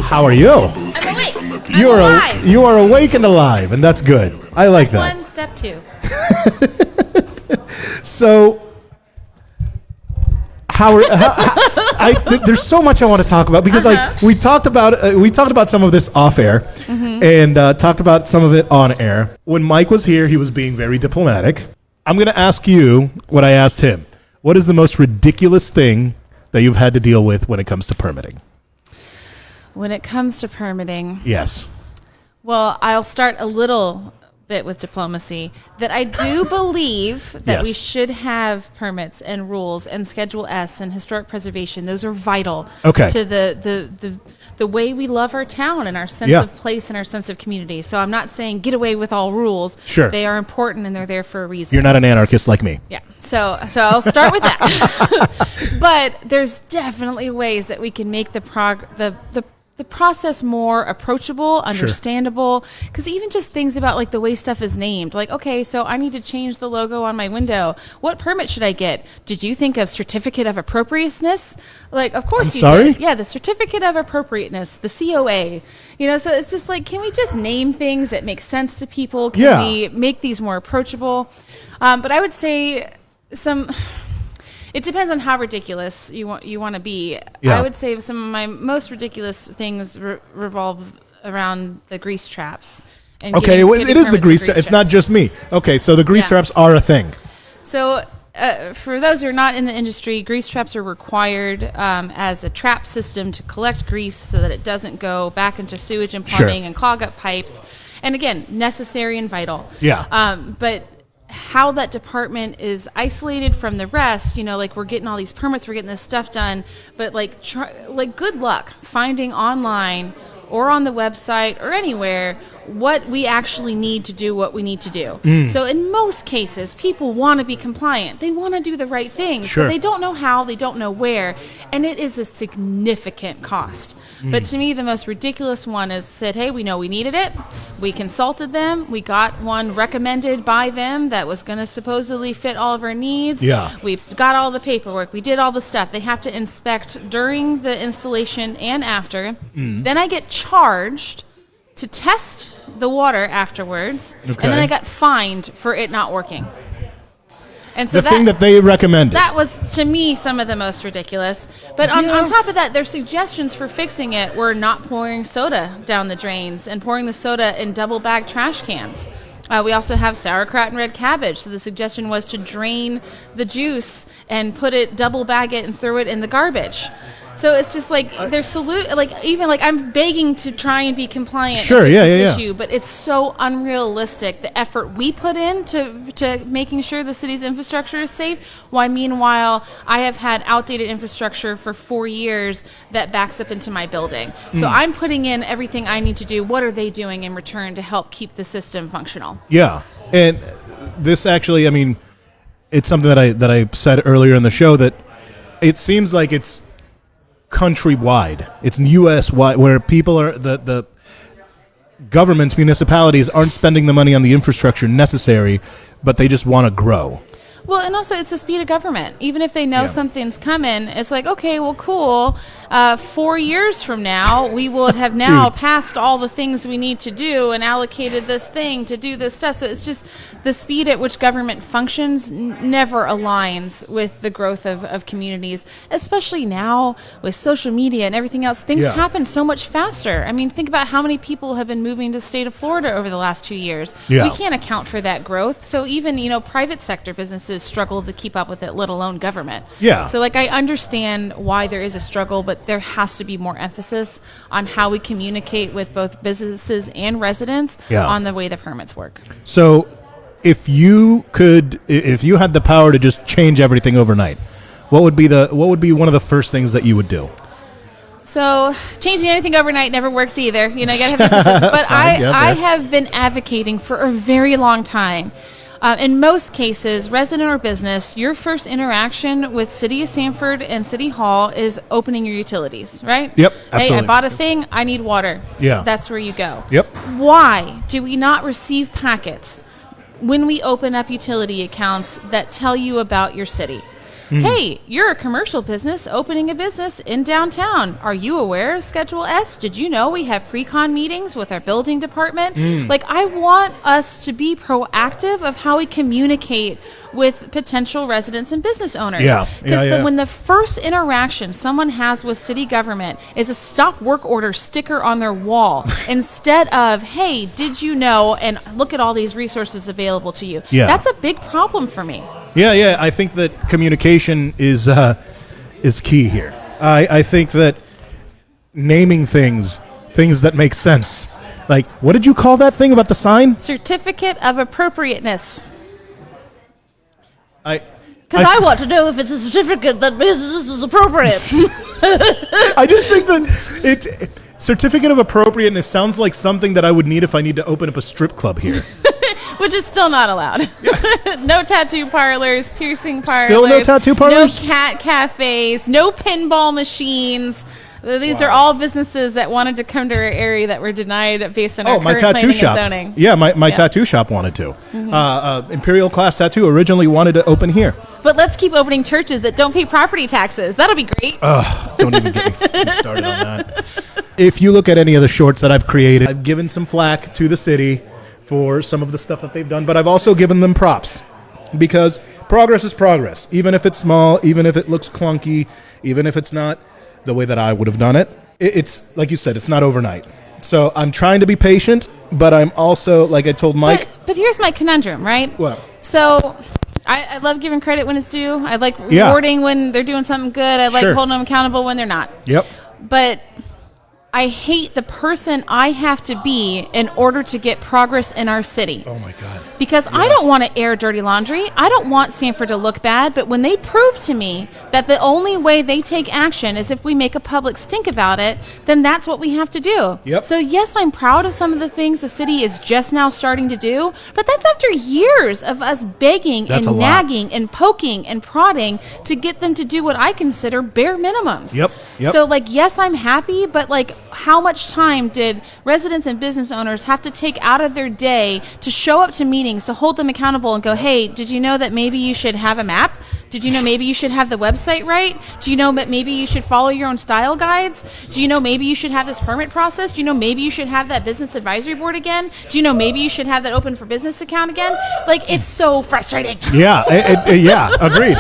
[SPEAKER 1] How are you?
[SPEAKER 2] I'm awake.
[SPEAKER 1] You are awake and alive, and that's good. I like that.
[SPEAKER 2] Step 2.
[SPEAKER 1] So, there's so much I want to talk about, because we talked about some of this off air, and talked about some of it on air. When Mike was here, he was being very diplomatic. I'm going to ask you what I asked him. What is the most ridiculous thing that you've had to deal with when it comes to permitting?
[SPEAKER 2] When it comes to permitting,
[SPEAKER 1] yes.
[SPEAKER 2] Well, I'll start a little bit with diplomacy, that I do believe that we should have permits and rules and Schedule S and historic preservation. Those are vital to the way we love our town and our sense of place and our sense of community. So I'm not saying get away with all rules.
[SPEAKER 1] Sure.
[SPEAKER 2] They are important and they're there for a reason.
[SPEAKER 1] You're not an anarchist like me.
[SPEAKER 2] Yeah. So I'll start with that. But there's definitely ways that we can make the process more approachable, understandable, because even just things about like the way stuff is named, like, okay, so I need to change the logo on my window. What permit should I get? Did you think of certificate of appropriateness? Like, of course you did. Yeah, the certificate of appropriateness, the COA. So it's just like, can we just name things that make sense to people? Can we make these more approachable? But I would say it depends on how ridiculous you want to be. Yeah. I would say some of my most ridiculous things revolve around the grease traps. And
[SPEAKER 1] it is the grease traps. It's not just me. Okay, so the grease traps are a thing.
[SPEAKER 2] So for those who are not in the industry, grease traps are required as a trap system to collect grease so that it doesn't go back into sewage and plumbing and clog up pipes. And again, necessary and vital.
[SPEAKER 1] Yeah.
[SPEAKER 2] But how that department is isolated from the rest, like we're getting all these permits, we're getting this stuff done, but like good luck finding online or on the website or anywhere what we actually need to do what we need to do. So in most cases, people want to be compliant. They want to do the right things, but they don't know how, they don't know where, and it is a significant cost. But to me, the most ridiculous one is said, hey, we know we needed it. We consulted them. We got one recommended by them that was going to supposedly fit all of our needs.
[SPEAKER 1] Yeah.
[SPEAKER 2] We got all the paperwork. We did all the stuff. They have to inspect during the installation and after. Then I get charged to test the water afterwards, and then I got fined for it not working. And so
[SPEAKER 1] the thing that they recommended.
[SPEAKER 2] That was, to me, some of the most ridiculous. But on top of that, their suggestions for fixing it were not pouring soda down the drains and pouring the soda in double bag trash cans. We also have sauerkraut and red cabbage. So the suggestion was to drain the juice and double bag it and throw it in the garbage. So it's just like there's I'm begging to try and be compliant and fix this issue, but it's so unrealistic the effort we put in to making sure the city's infrastructure is safe. Why meanwhile I have had outdated infrastructure for 4 years that backs up into my building. So I'm putting in everything I need to do. What are they doing in return to help keep the system functional?
[SPEAKER 1] Yeah, and this actually, it's something that I said earlier in the show, that it seems like it's countrywide. It's U.S.-wide, where people are, the governments, municipalities aren't spending the money on the infrastructure necessary, but they just want to grow.
[SPEAKER 2] Well, and also it's the speed of government. Even if they know something's coming, it's like, okay, well, cool. 4 years from now, we will have now passed all the things we need to do and allocated this thing to do this stuff. So it's just the speed at which government functions never aligns with the growth of communities, especially now with social media and everything else. Things happen so much faster. Think about how many people have been moving to the state of Florida over the last 2 years.
[SPEAKER 1] Yeah.
[SPEAKER 2] We can't account for that growth. So even, private sector businesses struggle to keep up with it, let alone government.
[SPEAKER 1] Yeah.
[SPEAKER 2] So I understand why there is a struggle, but there has to be more emphasis on how we communicate with both businesses and residents on the way the permits work.
[SPEAKER 1] So if you had the power to just change everything overnight, what would be one of the first things that you would do?
[SPEAKER 2] So changing anything overnight never works either. You know, you gotta have this. But I have been advocating for a very long time. In most cases, resident or business, your first interaction with City of Sanford and City Hall is opening your utilities, right?
[SPEAKER 1] Yep, absolutely.
[SPEAKER 2] Hey, I bought a thing, I need water.
[SPEAKER 1] Yeah.
[SPEAKER 2] That's where you go.
[SPEAKER 1] Yep.
[SPEAKER 2] Why do we not receive packets when we open up utility accounts that tell you about your city? Hey, you're a commercial business opening a business in downtown. Are you aware of Schedule S? Did you know we have pre-con meetings with our building department? Like, I want us to be proactive of how we communicate with potential residents and business owners. Because when the first interaction someone has with city government is a stop work order sticker on their wall instead of, hey, did you know, and look at all these resources available to you. That's a big problem for me.
[SPEAKER 1] I think that communication is key here. I think that naming things that make sense. Like, what did you call that thing about the sign?
[SPEAKER 2] Certificate of appropriateness.
[SPEAKER 4] Because I want to know if it's a certificate that means this is appropriate.
[SPEAKER 1] I just think that certificate of appropriateness sounds like something that I would need if I need to open up a strip club here.
[SPEAKER 2] Which is still not allowed. No tattoo parlors, piercing parlors.
[SPEAKER 1] Still no tattoo parlors?
[SPEAKER 2] No cat cafes, no pinball machines. These are all businesses that wanted to come to our area that were denied based on our current planning
[SPEAKER 1] shop.
[SPEAKER 2] and zoning.
[SPEAKER 1] Yeah, my tattoo shop wanted to. Imperial Class Tattoo originally wanted to open here.
[SPEAKER 2] But let's keep opening churches that don't pay property taxes. That'll be great.
[SPEAKER 1] Don't even get me started on that. If you look at any of the shorts that I've created, I've given some flack to the city for some of the stuff that they've done, but I've also given them props because progress is progress. Even if it's small, even if it looks clunky, even if it's not the way that I would have done it, it's like you said, it's not overnight. So I'm trying to be patient, but I'm also, like I told Mike.
[SPEAKER 2] But here's my conundrum, right?
[SPEAKER 1] Well,
[SPEAKER 2] so I love giving credit when it's due. I like rewarding when they're doing something good. I like holding them accountable when they're not.
[SPEAKER 1] Yep.
[SPEAKER 2] But I hate the person I have to be in order to get progress in our city.
[SPEAKER 1] Oh, my God.
[SPEAKER 2] Because I don't want to air dirty laundry. I don't want Sanford to look bad. But when they prove to me that the only way they take action is if we make a public stink about it, then that's what we have to do.
[SPEAKER 1] Yep.
[SPEAKER 2] So, yes, I'm proud of some of the things the city is just now starting to do. But that's after years of us begging and nagging and poking and prodding to get them to do what I consider bare minimums.
[SPEAKER 1] Yep.
[SPEAKER 2] So, like, yes, I'm happy, but, like, how much time did residents and business owners have to take out of their day to show up to meetings, to hold them accountable and go, hey, did you know that maybe you should have a map? Did you know maybe you should have the website right? Do you know that maybe you should follow your own style guides? Do you know maybe you should have this permit process? Do you know maybe you should have that business advisory board again? Do you know maybe you should have that open for business account again? Like, it's so frustrating.
[SPEAKER 1] Yeah, agreed.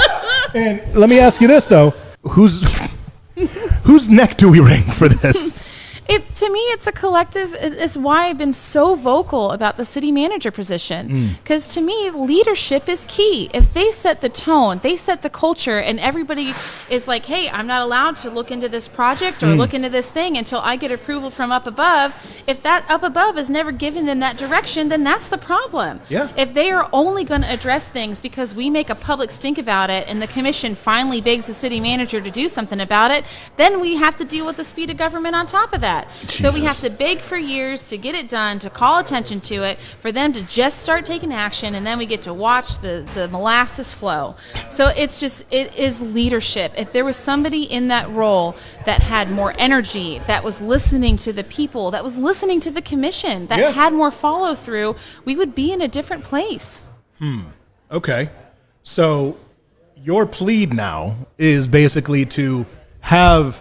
[SPEAKER 1] And let me ask you this, though. Whose neck do we wring for this?
[SPEAKER 2] To me, it's a collective. It's why I've been so vocal about the city manager position. Because to me, leadership is key. If they set the tone, they set the culture, and everybody is like, hey, I'm not allowed to look into this project or look into this thing until I get approval from up above. If that up above is never giving them that direction, then that's the problem.
[SPEAKER 1] Yeah.
[SPEAKER 2] If they are only going to address things because we make a public stink about it and the commission finally begs the city manager to do something about it, then we have to deal with the speed of government on top of that. So we have to beg for years to get it done, to call attention to it, for them to just start taking action, and then we get to watch the molasses flow. So it is leadership. If there was somebody in that role that had more energy, that was listening to the people, that was listening to the commission, that had more follow through, we would be in a different place.
[SPEAKER 1] Okay. So your plea now is basically to have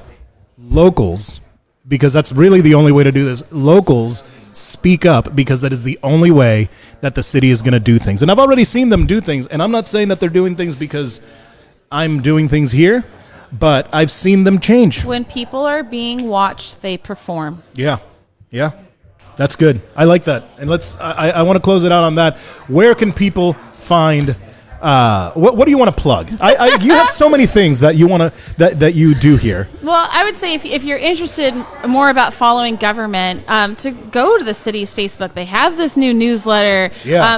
[SPEAKER 1] locals, because that's really the only way to do this, locals speak up, because that is the only way that the city is going to do things. And I've already seen them do things, and I'm not saying that they're doing things because I'm doing things here, but I've seen them change.
[SPEAKER 2] When people are being watched, they perform.
[SPEAKER 1] Yeah. That's good. I like that. And I want to close it out on that. Where can people find what do you want to plug? You have so many things that you want to that you do here.
[SPEAKER 2] Well, I would say if you're interested more about following government, to go to the city's Facebook. They have this new newsletter,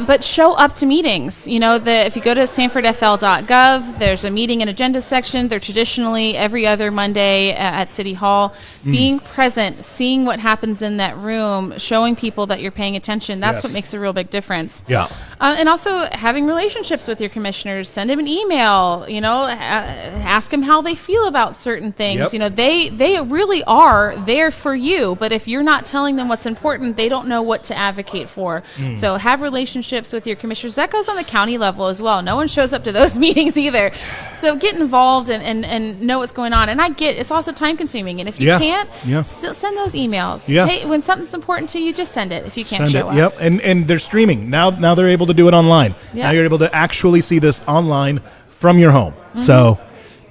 [SPEAKER 2] but show up to meetings. If you go to sanfordfl.gov, there's a meeting and agenda section. They're traditionally every other Monday at City Hall. Being present, seeing what happens in that room, showing people that you're paying attention, that's what makes a real big difference.
[SPEAKER 1] Yeah.
[SPEAKER 2] And also having relationships with your commissioners. Send them an email, ask them how they feel about certain things. They really are there for you, but if you're not telling them what's important, they don't know what to advocate for. So have relationships with your commissioners. That goes on the county level as well. No one shows up to those meetings either. So get involved and know what's going on. And I get it's also time consuming. And if you can't, still send those emails.
[SPEAKER 1] Yeah.
[SPEAKER 2] Hey, when something's important to you, just send it if you can't show up.
[SPEAKER 1] Yep. And they're streaming. Now they're able to do it online. Yeah. Now you're able to actually see this online from your home. So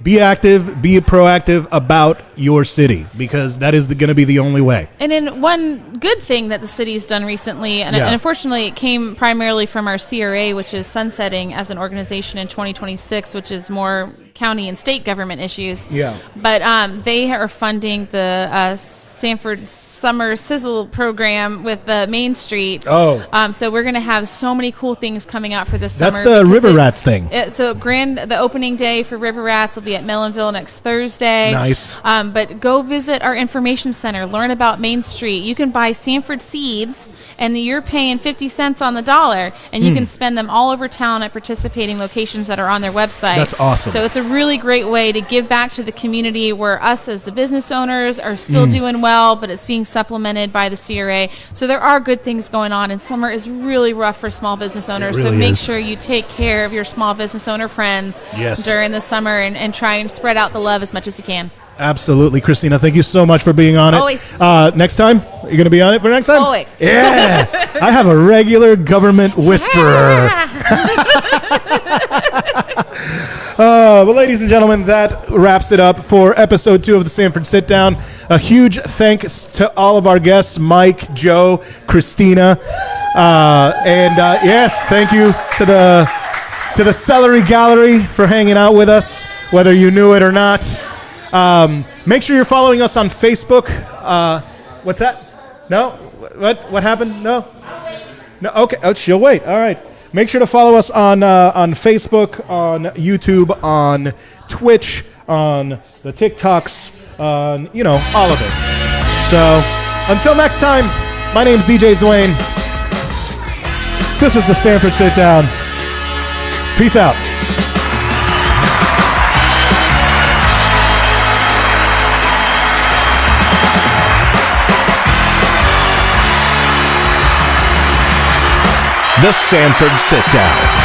[SPEAKER 1] be active, be proactive about your city, because that is going to be the only way.
[SPEAKER 2] And then one good thing that the city's done recently, and unfortunately it came primarily from our CRA, which is sunsetting as an organization in 2026, which is more county and state government issues. Yeah. But they are funding the Sanford Summer Sizzle program with Main Street. So we're going to have so many cool things coming out for this summer.
[SPEAKER 1] That's the River Rats thing.
[SPEAKER 2] The opening day for River Rats will be at Mellonville next Thursday.
[SPEAKER 1] Nice.
[SPEAKER 2] But go visit our information center. Learn about Main Street. You can buy Sanford seeds, and you're paying 50 cents on the dollar, and you can spend them all over town at participating locations that are on their website.
[SPEAKER 1] That's awesome.
[SPEAKER 2] So it's a really great way to give back to the community, where us as the business owners are still doing well, but it's being supplemented by the CRA. So there are good things going on, and summer is really rough for small business owners.
[SPEAKER 1] Really
[SPEAKER 2] so make
[SPEAKER 1] is.
[SPEAKER 2] sure you take care of your small business owner friends during the summer and try and spread out the love as much as you can.
[SPEAKER 1] Absolutely. Christina, thank you so much for being on it.
[SPEAKER 2] Always.
[SPEAKER 1] Next time? Are you going to be on it for next time?
[SPEAKER 2] Always.
[SPEAKER 1] Yeah. I have a regular government whisperer. Well, ladies and gentlemen, that wraps it up for episode 2 of the Sanford Sit-Down. A huge thanks to all of our guests, Mike, Joe, Christina. Yes, thank you to the Celery Gallery for hanging out with us, whether you knew it or not. Make sure you're following us on Facebook. What's that? No? What happened? No? No. Okay. Oh, she'll wait. All right. Make sure to follow us on Facebook, on YouTube, on Twitch, on the TikToks, on, all of it. So, until next time, my name's DJ Zouain. This is the Sanford Sit-Down. Peace out.
[SPEAKER 5] The Sanford Sit-Down.